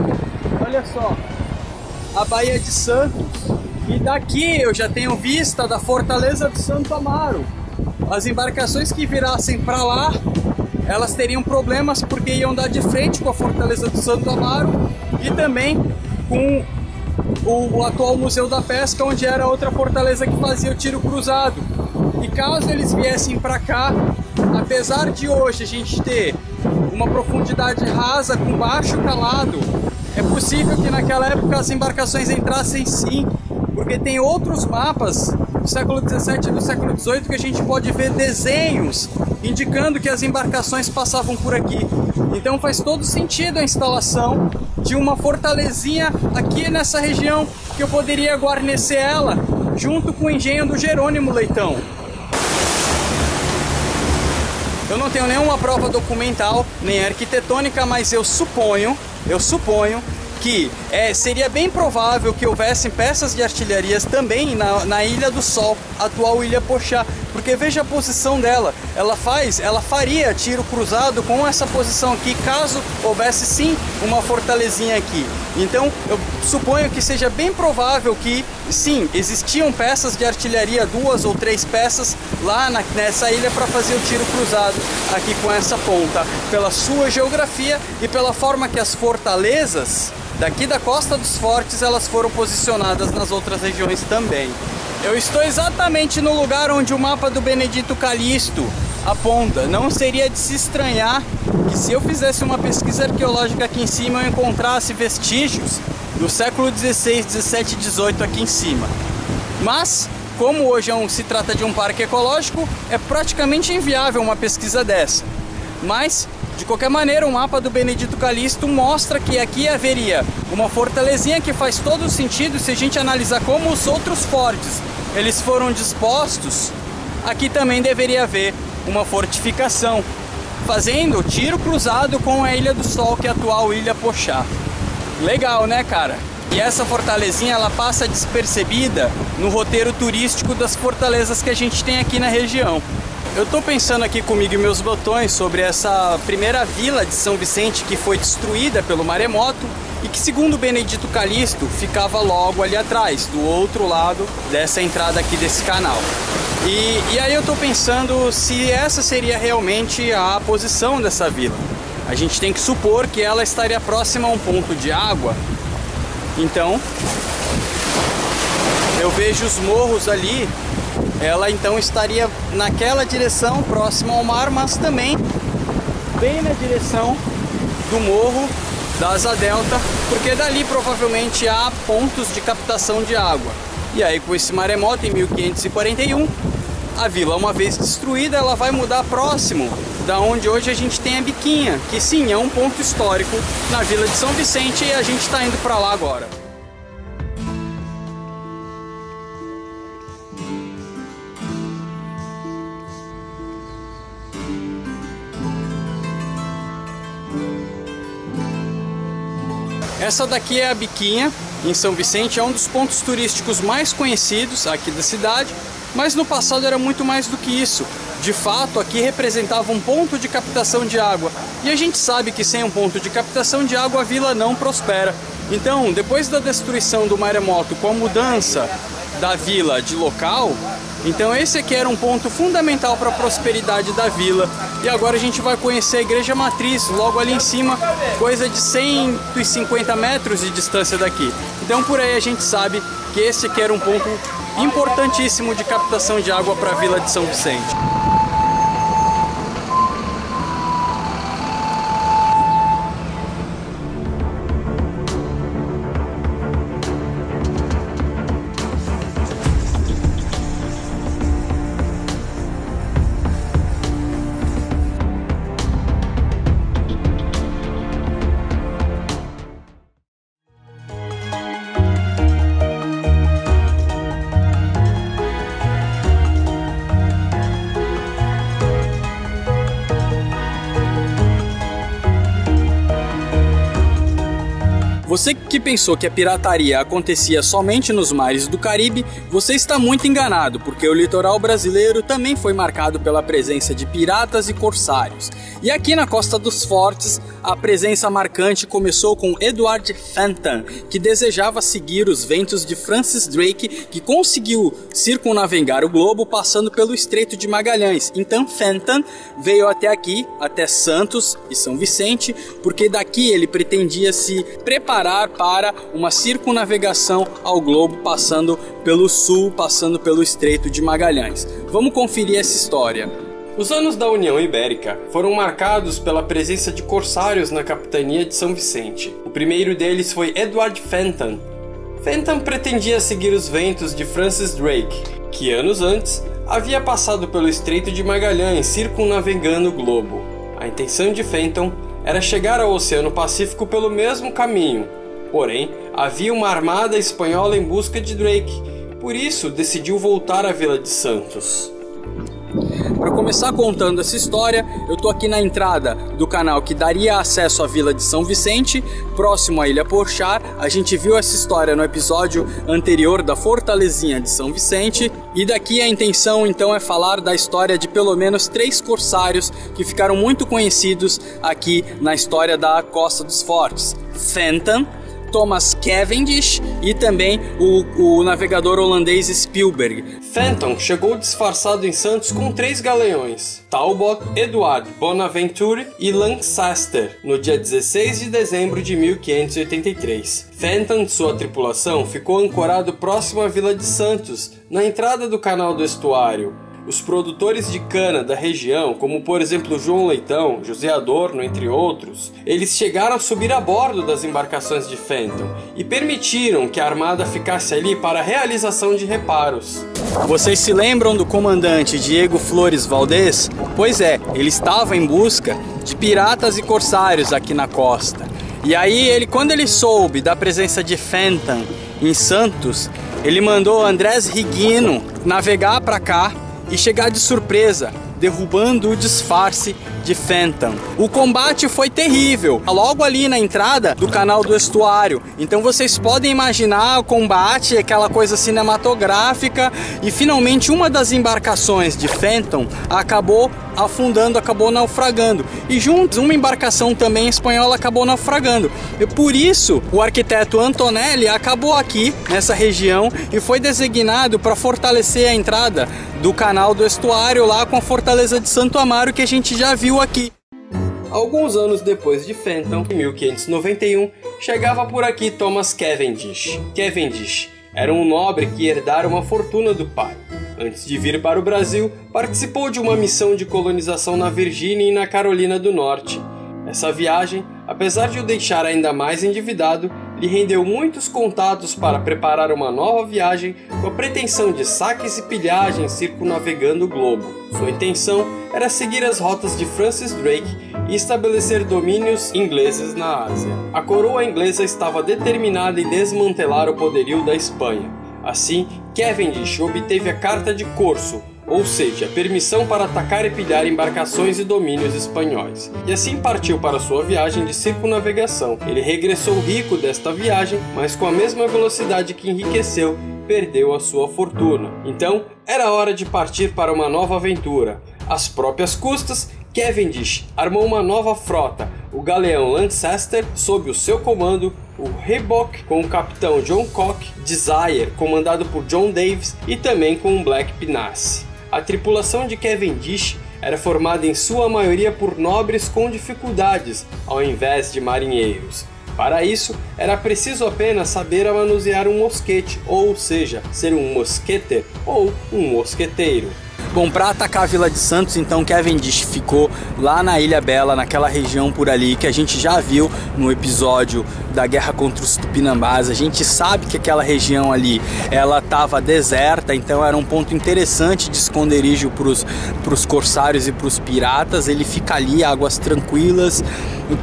Olha só, a Baía de Santos, e daqui eu já tenho vista da Fortaleza de Santo Amaro. As embarcações que virassem para lá, elas teriam problemas porque iam dar de frente com a Fortaleza de Santo Amaro e também com o atual Museu da Pesca, onde era outra fortaleza que fazia o tiro cruzado. E caso eles viessem para cá, apesar de hoje a gente ter uma profundidade rasa com baixo calado, é possível que naquela época as embarcações entrassem sim, porque tem outros mapas do século XVII e do século XVIII que a gente pode ver desenhos indicando que as embarcações passavam por aqui. Então faz todo sentido a instalação de uma fortalezinha aqui nessa região, que eu poderia guarnecer ela junto com o engenho do Jerônimo Leitão. Eu não tenho nenhuma prova documental, nem arquitetônica, mas eu suponho que seria bem provável que houvessem peças de artilharias também na Ilha do Sol, atual Ilha Pochá, porque veja a posição dela, ela faria tiro cruzado com essa posição aqui, caso houvesse sim uma fortalezinha aqui. Então eu suponho que seja bem provável que sim, existiam peças de artilharia, 2 ou 3 peças lá nessa ilha para fazer o tiro cruzado aqui com essa ponta, pela sua geografia e pela forma que as fortalezas daqui da Costa dos Fortes elas foram posicionadas nas outras regiões também. Eu estou exatamente no lugar onde o mapa do Benedito Calixto aponta. Não seria de se estranhar que se eu fizesse uma pesquisa arqueológica aqui em cima eu encontrasse vestígios do século XVI, XVII e XVIII aqui em cima. Mas, como hoje se trata de um parque ecológico, é praticamente inviável uma pesquisa dessa. Mas, de qualquer maneira, o mapa do Benedito Calixto mostra que aqui haveria uma fortalezinha que faz todo o sentido se a gente analisar como os outros fortes eles foram dispostos. Aqui também deveria haver uma fortificação, fazendo tiro cruzado com a Ilha do Sol, que é a atual Ilha Pochá. Legal, né, cara? E essa fortalezinha ela passa despercebida no roteiro turístico das fortalezas que a gente tem aqui na região. Eu tô pensando aqui comigo e meus botões sobre essa primeira vila de São Vicente que foi destruída pelo maremoto e que, segundo Benedito Calixto, ficava logo ali atrás, do outro lado dessa entrada aqui desse canal. E aí eu tô pensando se essa seria realmente a posição dessa vila. A gente tem que supor que ela estaria próxima a um ponto de água. Então, eu vejo os morros ali. Ela então estaria naquela direção, próxima ao mar, mas também bem na direção do morro da Asa Delta, porque dali provavelmente há pontos de captação de água. E aí, com esse maremoto em 1541, a vila, uma vez destruída, ela vai mudar próximo da onde hoje a gente tem a Biquinha, que sim, é um ponto histórico na vila de São Vicente, e a gente está indo para lá agora. Essa daqui é a Biquinha, em São Vicente, é um dos pontos turísticos mais conhecidos aqui da cidade, mas no passado era muito mais do que isso. De fato, aqui representava um ponto de captação de água, e a gente sabe que sem um ponto de captação de água a vila não prospera. Então, depois da destruição do maremoto com a mudança da vila de local, então esse aqui era um ponto fundamental para a prosperidade da vila. E agora a gente vai conhecer a igreja matriz, logo ali em cima, coisa de 150 metros de distância daqui. Então por aí a gente sabe que esse aqui era um ponto importantíssimo de captação de água para a vila de São Vicente. Você que pensou que a pirataria acontecia somente nos mares do Caribe, você está muito enganado, porque o litoral brasileiro também foi marcado pela presença de piratas e corsários. E aqui na Costa dos Fortes, a presença marcante começou com Edward Fenton, que desejava seguir os ventos de Francis Drake, que conseguiu circunnavegar o globo passando pelo Estreito de Magalhães. Então Fenton veio até aqui, até Santos e São Vicente, porque daqui ele pretendia se preparar para uma circunnavegação ao globo, passando pelo sul, passando pelo Estreito de Magalhães. Vamos conferir essa história. Os anos da União Ibérica foram marcados pela presença de corsários na capitania de São Vicente. O primeiro deles foi Edward Fenton. Fenton pretendia seguir os ventos de Francis Drake, que anos antes havia passado pelo Estreito de Magalhães circunnavegando o globo. A intenção de Fenton era chegar ao Oceano Pacífico pelo mesmo caminho, porém havia uma armada espanhola em busca de Drake, por isso decidiu voltar à Vila de Santos. para começar contando essa história, eu tô aqui na entrada do canal que daria acesso à Vila de São Vicente, próximo à Ilha Porchar. A gente viu essa história no episódio anterior da Fortalezinha de São Vicente, e daqui a intenção então é falar da história de pelo menos 3 corsários que ficaram muito conhecidos aqui na história da Costa dos Fortes: Fenton, Thomas Cavendish e também o navegador holandês Spielberg. Fenton chegou disfarçado em Santos com 3 galeões, Talbot, Edward Bonaventure e Lancaster, no dia 16 de dezembro de 1583. Fenton e sua tripulação ficou ancorado próximo à Vila de Santos, na entrada do canal do estuário. Os produtores de cana da região, como por exemplo João Leitão, José Adorno, entre outros, eles chegaram a subir a bordo das embarcações de Fenton e permitiram que a armada ficasse ali para a realização de reparos. Vocês se lembram do comandante Diego Flores Valdez? Pois é, ele estava em busca de piratas e corsários aqui na costa. E aí, quando ele soube da presença de Fenton em Santos, ele mandou Andrés Higuino navegar para cá e chegar de surpresa, derrubando o disfarce de Fenton. O combate foi terrível, logo ali na entrada do canal do estuário. Então vocês podem imaginar o combate, aquela coisa cinematográfica, e finalmente uma das embarcações de Fenton acabou afundando, acabou naufragando. E juntos uma embarcação também espanhola acabou naufragando. E por isso o arquiteto Antonelli acabou aqui nessa região e foi designado para fortalecer a entrada do canal do estuário lá com a fortaleza de Santo Amaro, que a gente já viu aqui. Alguns anos depois de Fenton, em 1591, chegava por aqui Thomas Cavendish. Cavendish era um nobre que herdara uma fortuna do pai. Antes de vir para o Brasil, participou de uma missão de colonização na Virgínia e na Carolina do Norte. Essa viagem, apesar de o deixar ainda mais endividado, lhe rendeu muitos contatos para preparar uma nova viagem com a pretensão de saques e pilhagens circunnavegando o globo. Sua intenção era seguir as rotas de Francis Drake e estabelecer domínios ingleses na Ásia. A coroa inglesa estava determinada em desmantelar o poderio da Espanha. Assim, Cavendish obteve a Carta de Corso, ou seja, a permissão para atacar e pilhar embarcações e domínios espanhóis. E assim partiu para sua viagem de circunnavegação. Ele regressou rico desta viagem, mas com a mesma velocidade que enriqueceu, perdeu a sua fortuna. Então, era hora de partir para uma nova aventura. Às próprias custas, Cavendish armou uma nova frota, o galeão Lancaster, sob o seu comando, o Rebock com o capitão John Cock, Desire, comandado por John Davis, e também com o Black Pinnace. A tripulação de Cavendish era formada em sua maioria por nobres com dificuldades, ao invés de marinheiros. Para isso, era preciso apenas saber manusear um mosquete, ou seja, ser um mosqueter ou um mosqueteiro. Bom, para atacar a Vila de Santos, então Cavendish ficou lá na Ilha Bela, naquela região por ali que a gente já viu no episódio da guerra contra os Tupinambás. A gente sabe que aquela região ali, ela estava deserta, então era um ponto interessante de esconderijo para os corsários e para os piratas. Ele fica ali, águas tranquilas,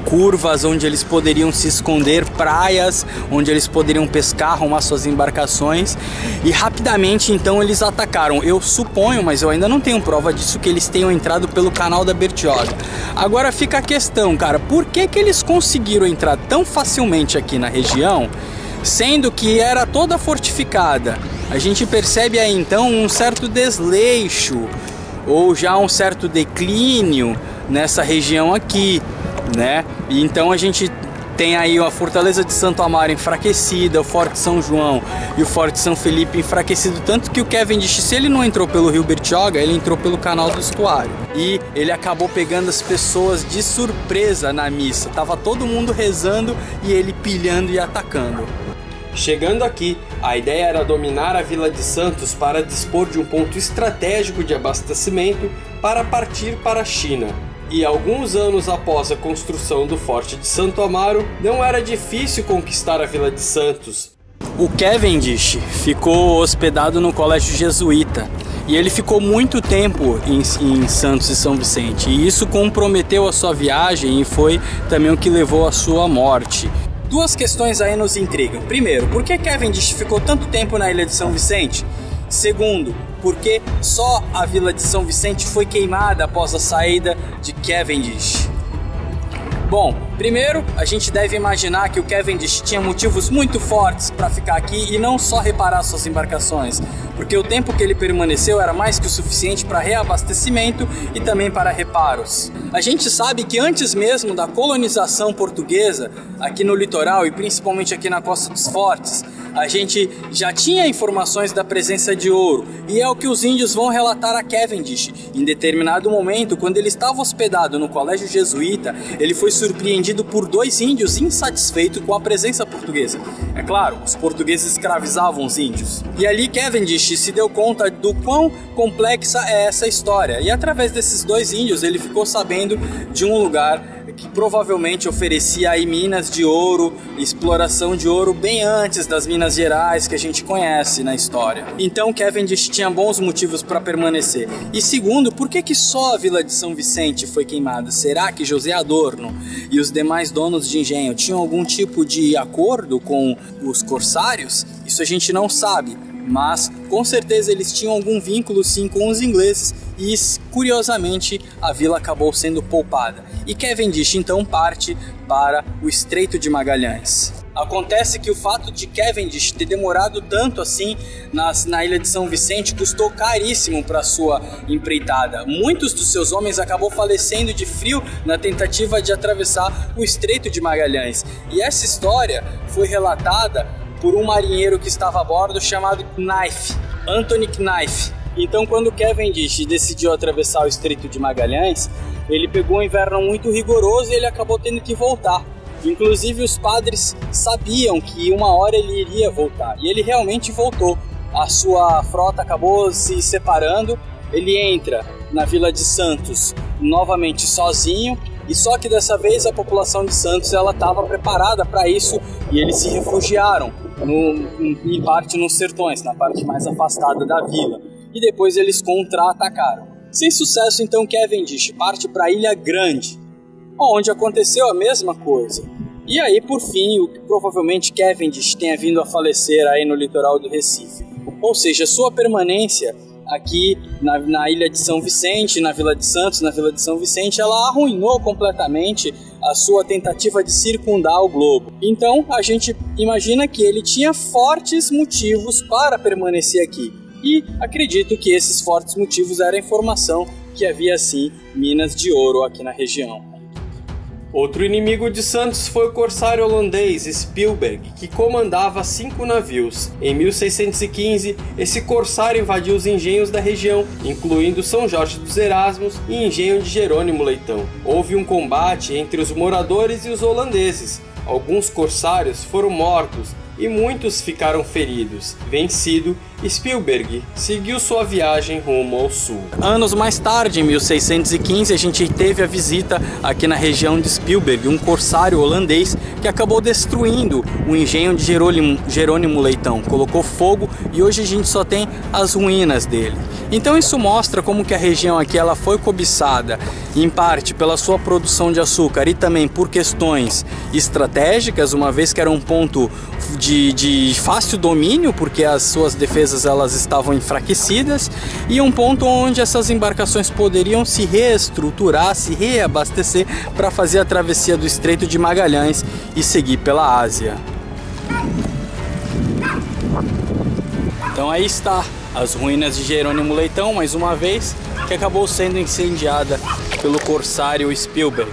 curvas onde eles poderiam se esconder, praias onde eles poderiam pescar, arrumar suas embarcações, e rapidamente então eles atacaram. Eu suponho, mas eu ainda não tenho prova disso, que eles tenham entrado pelo canal da Bertioga. Agora fica a questão, cara, por que eles conseguiram entrar tão facilmente aqui na região, sendo que era toda fortificada? A gente percebe aí então um certo desleixo, ou já um certo declínio nessa região aqui, né? E então a gente tem aí a Fortaleza de Santo Amaro enfraquecida, o Forte São João e o Forte São Felipe enfraquecido, tanto que o Cavendish, se ele não entrou pelo rio Bertioga, ele entrou pelo canal do estuário. E ele acabou pegando as pessoas de surpresa na missa. Tava todo mundo rezando e ele pilhando e atacando. Chegando aqui, a ideia era dominar a Vila de Santos para dispor de um ponto estratégico de abastecimento para partir para a China. E alguns anos após a construção do Forte de Santo Amaro, não era difícil conquistar a Vila de Santos. O Cavendish ficou hospedado no colégio jesuíta e ele ficou muito tempo em Santos e São Vicente, e isso comprometeu a sua viagem e foi também o que levou à sua morte. Duas questões aí nos intrigam. Primeiro, por que Cavendish ficou tanto tempo na ilha de São Vicente? Segundo, por que só a Vila de São Vicente foi queimada após a saída de Cavendish. Bom, primeiro a gente deve imaginar que o Cavendish tinha motivos muito fortes para ficar aqui e não só reparar suas embarcações, porque o tempo que ele permaneceu era mais que o suficiente para reabastecimento e também para reparos. A gente sabe que antes mesmo da colonização portuguesa aqui no litoral e principalmente aqui na Costa dos Fortes, a gente já tinha informações da presença de ouro, e é o que os índios vão relatar a Cavendish. Em determinado momento, quando ele estava hospedado no colégio jesuíta, ele foi surpreendido por 2 índios insatisfeitos com a presença portuguesa. É claro, os portugueses escravizavam os índios. E ali Cavendish se deu conta do quão complexa é essa história, e através desses 2 índios ele ficou sabendo de um lugar que provavelmente oferecia aí minas de ouro, exploração de ouro bem antes das Minas Gerais que a gente conhece na história. Então Cavendish tinha bons motivos para permanecer. E segundo, por que só a Vila de São Vicente foi queimada? Será que José Adorno e os demais donos de engenho tinham algum tipo de acordo com os corsários? Isso a gente não sabe, mas com certeza eles tinham algum vínculo sim com os ingleses e curiosamente a vila acabou sendo poupada. E Cavendish então parte para o Estreito de Magalhães. Acontece que o fato de Cavendish ter demorado tanto assim na ilha de São Vicente custou caríssimo para sua empreitada. Muitos dos seus homens acabou falecendo de frio na tentativa de atravessar o Estreito de Magalhães. E essa história foi relatada por um marinheiro que estava a bordo chamado Knife, Anthony Knife. Então, quando Cavendish decidiu atravessar o Estreito de Magalhães, ele pegou um inverno muito rigoroso e ele acabou tendo que voltar. Inclusive, os padres sabiam que uma hora ele iria voltar, e ele realmente voltou. A sua frota acabou se separando, ele entra na Vila de Santos novamente sozinho, e só que dessa vez a população de Santos ela estava preparada para isso e eles se refugiaram em parte nos sertões, na parte mais afastada da vila. E depois eles contra-atacaram. Sem sucesso, então Cavendish parte para a Ilha Grande, onde aconteceu a mesma coisa. E aí, por fim, o que provavelmente Cavendish tenha vindo a falecer aí no litoral do Recife. Ou seja, sua permanência aqui na Ilha de São Vicente, na Vila de Santos, na Vila de São Vicente, ela arruinou completamente a sua tentativa de circundar o globo. Então, a gente imagina que ele tinha fortes motivos para permanecer aqui. E acredito que esses fortes motivos eram a informação que havia, sim, minas de ouro aqui na região. Outro inimigo de Santos foi o corsário holandês Spilberg, que comandava 5 navios. Em 1615, esse corsário invadiu os engenhos da região, incluindo São Jorge dos Erasmos e engenho de Jerônimo Leitão. Houve um combate entre os moradores e os holandeses. Alguns corsários foram mortos e muitos ficaram feridos. Vencido, Spilberg seguiu sua viagem rumo ao sul. Anos mais tarde, em 1615, a gente teve a visita aqui na região de Spilberg, um corsário holandês que acabou destruindo o engenho de Jerônimo Leitão, colocou fogo e hoje a gente só tem as ruínas dele. Então isso mostra como que a região aqui ela foi cobiçada, em parte pela sua produção de açúcar e também por questões estratégicas, uma vez que era um ponto de fácil domínio, porque as suas defesas elas estavam enfraquecidas, e um ponto onde essas embarcações poderiam se reestruturar, se reabastecer para fazer a travessia do Estreito de Magalhães e seguir pela Ásia. Então aí está as ruínas de Jerônimo Leitão, mais uma vez, que acabou sendo incendiada pelo corsário Spilberg.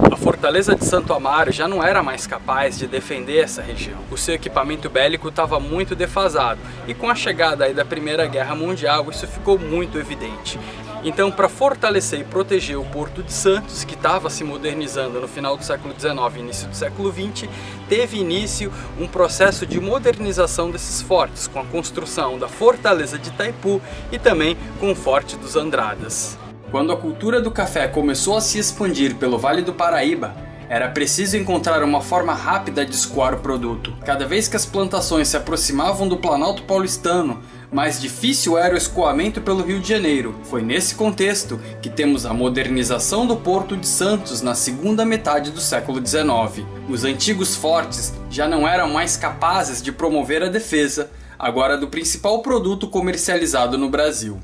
A fortaleza de Santo Amaro já não era mais capaz de defender essa região. O seu equipamento bélico estava muito defasado e com a chegada aí da Primeira Guerra Mundial isso ficou muito evidente. Então, para fortalecer e proteger o Porto de Santos, que estava se modernizando no final do século XIX e início do século XX, teve início um processo de modernização desses fortes, com a construção da Fortaleza de Itaipu e também com o Forte dos Andradas. Quando a cultura do café começou a se expandir pelo Vale do Paraíba, era preciso encontrar uma forma rápida de escoar o produto. Cada vez que as plantações se aproximavam do Planalto Paulistano, mais difícil era o escoamento pelo Rio de Janeiro. Foi nesse contexto que temos a modernização do Porto de Santos na segunda metade do século XIX. Os antigos fortes já não eram mais capazes de promover a defesa, agora do principal produto comercializado no Brasil.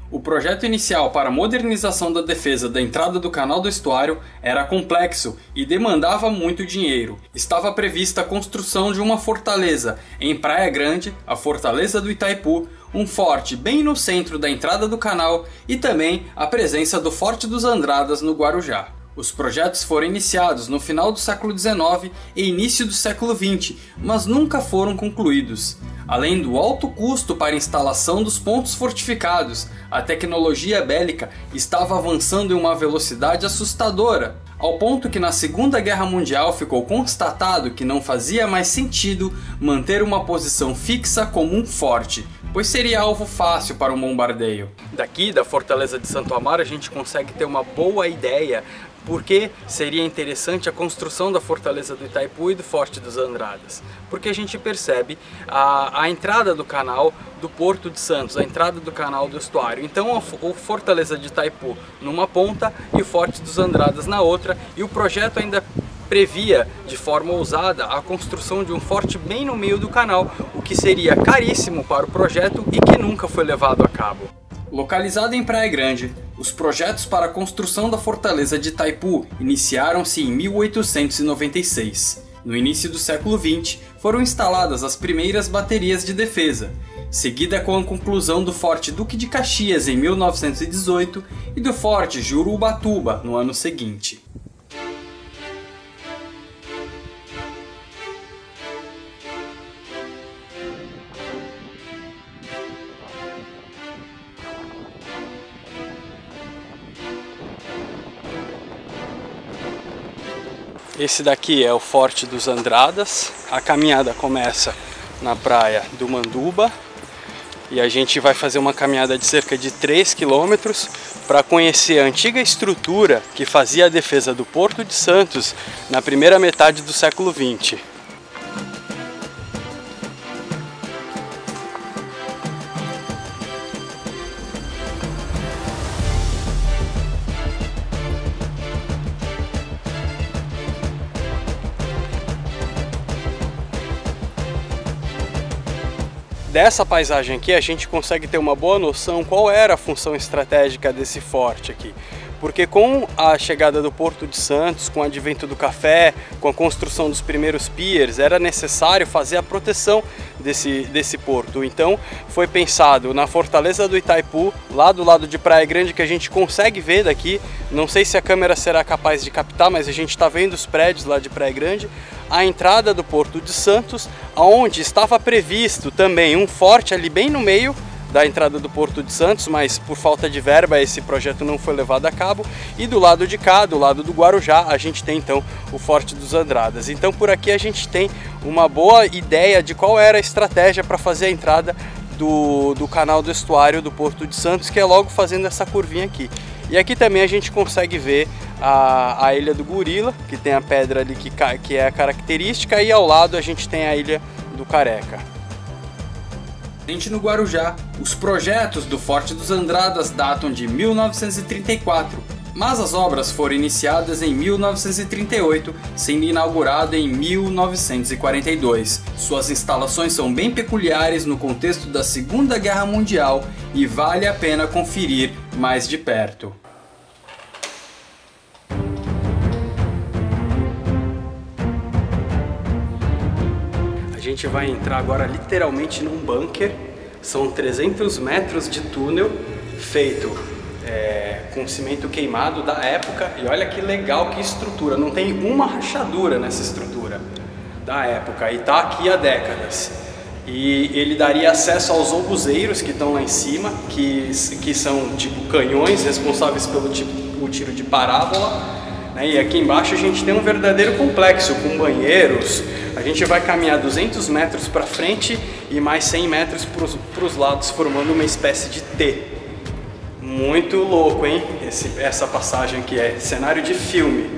O projeto inicial para a modernização da defesa da entrada do Canal do Estuário era complexo e demandava muito dinheiro. Estava prevista a construção de uma fortaleza em Praia Grande, a Fortaleza do Itaipu, um forte bem no centro da entrada do canal e também a presença do Forte dos Andradas no Guarujá. Os projetos foram iniciados no final do século XIX e início do século XX, mas nunca foram concluídos. Além do alto custo para a instalação dos pontos fortificados, a tecnologia bélica estava avançando em uma velocidade assustadora, ao ponto que na Segunda Guerra Mundial ficou constatado que não fazia mais sentido manter uma posição fixa como um forte, pois seria alvo fácil para um bombardeio. Daqui da Fortaleza de Santo Amaro a gente consegue ter uma boa ideia porque seria interessante a construção da Fortaleza do Itaipu e do Forte dos Andradas. Porque a gente percebe a entrada do canal do Porto de Santos, a entrada do canal do estuário. Então a Fortaleza de Itaipu numa ponta e o Forte dos Andradas na outra, e o projeto ainda previa de forma ousada a construção de um forte bem no meio do canal, o que seria caríssimo para o projeto e que nunca foi levado a cabo. Localizado em Praia Grande, os projetos para a construção da Fortaleza de Itaipu iniciaram-se em 1896. No início do século XX, foram instaladas as primeiras baterias de defesa, seguida com a conclusão do Forte Duque de Caxias em 1918 e do Forte Jurubatuba no ano seguinte. Esse daqui é o Forte dos Andradas. A caminhada começa na praia do Manduba e a gente vai fazer uma caminhada de cerca de 3 quilômetros para conhecer a antiga estrutura que fazia a defesa do Porto de Santos na primeira metade do século XX. Dessa paisagem aqui a gente consegue ter uma boa noção qual era a função estratégica desse forte aqui. Porque com a chegada do Porto de Santos, com o advento do café, com a construção dos primeiros piers, era necessário fazer a proteção desse porto. Então foi pensado na Fortaleza do Itaipu, lá do lado de Praia Grande, que a gente consegue ver daqui. Não sei se a câmera será capaz de captar, mas a gente está vendo os prédios lá de Praia Grande. A entrada do Porto de Santos, onde estava previsto também um forte ali bem no meio da entrada do Porto de Santos, mas por falta de verba esse projeto não foi levado a cabo. E do lado de cá, do lado do Guarujá, a gente tem então o Forte dos Andradas. Então por aqui a gente tem uma boa ideia de qual era a estratégia para fazer a entrada do canal do estuário do Porto de Santos, que é logo fazendo essa curvinha aqui. E aqui também a gente consegue ver a Ilha do Gorila, que tem a pedra ali que é a característica, e ao lado a gente tem a Ilha do Careca. No Guarujá, os projetos do Forte dos Andradas datam de 1934, mas as obras foram iniciadas em 1938, sendo inaugurado em 1942. Suas instalações são bem peculiares no contexto da Segunda Guerra Mundial e vale a pena conferir mais de perto. A gente vai entrar agora literalmente num bunker. São 300 metros de túnel feito com cimento queimado da época. E olha que legal, que estrutura, não tem uma rachadura nessa estrutura da época e tá aqui há décadas. E ele daria acesso aos ombuzeiros que estão lá em cima, que são tipo canhões responsáveis pelo tiro de parábola. E aqui embaixo a gente tem um verdadeiro complexo com banheiros. A gente vai caminhar 200 metros para frente e mais 100 metros para os lados, formando uma espécie de T. Muito louco, hein? Essa passagem aqui é cenário de filme.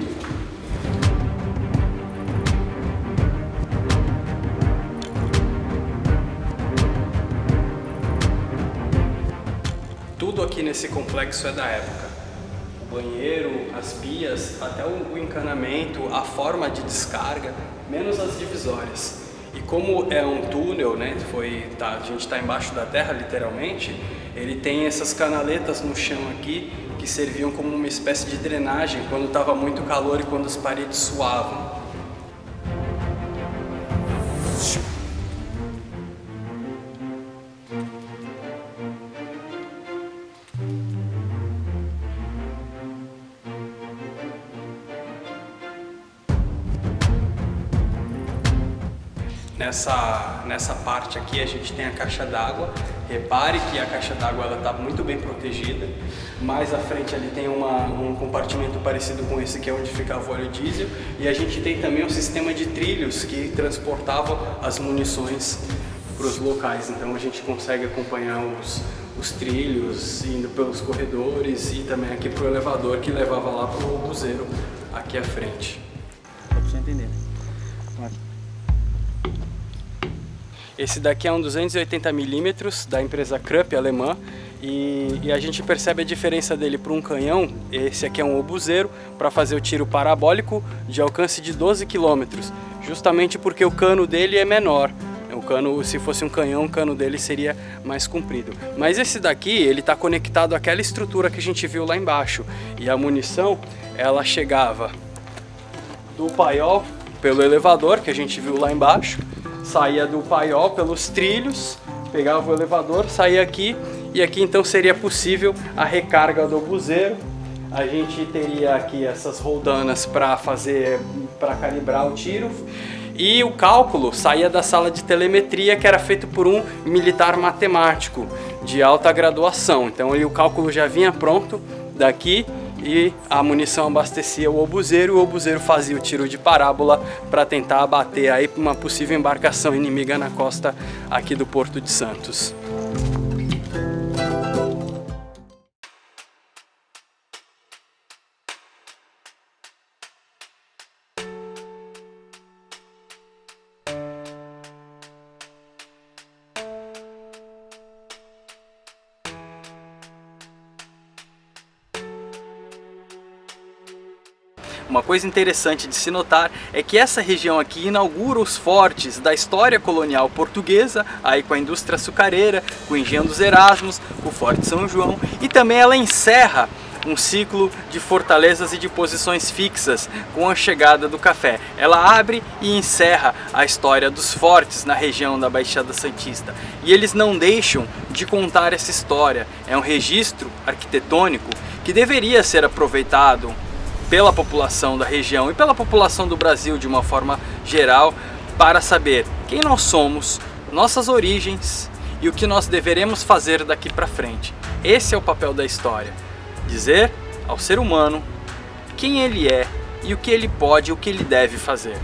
Tudo aqui nesse complexo é da época. O banheiro, as pias, até o encanamento, a forma de descarga, menos as divisórias. E como é um túnel, né, a gente está embaixo da terra, literalmente, ele tem essas canaletas no chão aqui que serviam como uma espécie de drenagem quando estava muito calor e quando as paredes suavam. Nessa parte aqui a gente tem a caixa d'água. Repare que a caixa d'água está muito bem protegida. Mais à frente ali tem um compartimento parecido com esse, que é onde ficava o óleo diesel. E a gente tem também um sistema de trilhos que transportavam as munições para os locais. Então a gente consegue acompanhar os trilhos indo pelos corredores e também aqui para o elevador que levava lá para o obuseiro aqui à frente. Só para você entender. Esse daqui é um 280mm da empresa Krupp alemã e a gente percebe a diferença dele para um canhão. Esse aqui é um obuseiro para fazer o tiro parabólico de alcance de 12 km, justamente porque o cano dele é menor. O cano, se fosse um canhão, o cano dele seria mais comprido. Mas esse daqui, ele está conectado àquela estrutura que a gente viu lá embaixo. E a munição, ela chegava do paiol pelo elevador que a gente viu lá embaixo, saía do paiol pelos trilhos, pegava o elevador, saía aqui, e aqui então seria possível a recarga do obuseiro. A gente teria aqui essas roldanas para calibrar o tiro, e o cálculo saía da sala de telemetria, que era feito por um militar matemático de alta graduação. Então aí o cálculo já vinha pronto daqui, e a munição abastecia o obuseiro, e o obuseiro fazia o tiro de parábola para tentar abater aí uma possível embarcação inimiga na costa aqui do Porto de Santos. Uma coisa interessante de se notar é que essa região aqui inaugura os fortes da história colonial portuguesa, aí com a indústria açucareira, com o engenho dos Erasmos, o Forte São João, e também ela encerra um ciclo de fortalezas e de posições fixas com a chegada do café. Ela abre e encerra a história dos fortes na região da Baixada Santista. E eles não deixam de contar essa história. É um registro arquitetônico que deveria ser aproveitado pela população da região e pela população do Brasil de uma forma geral, para saber quem nós somos, nossas origens e o que nós deveremos fazer daqui para frente. Esse é o papel da história: dizer ao ser humano quem ele é e o que ele pode e o que ele deve fazer.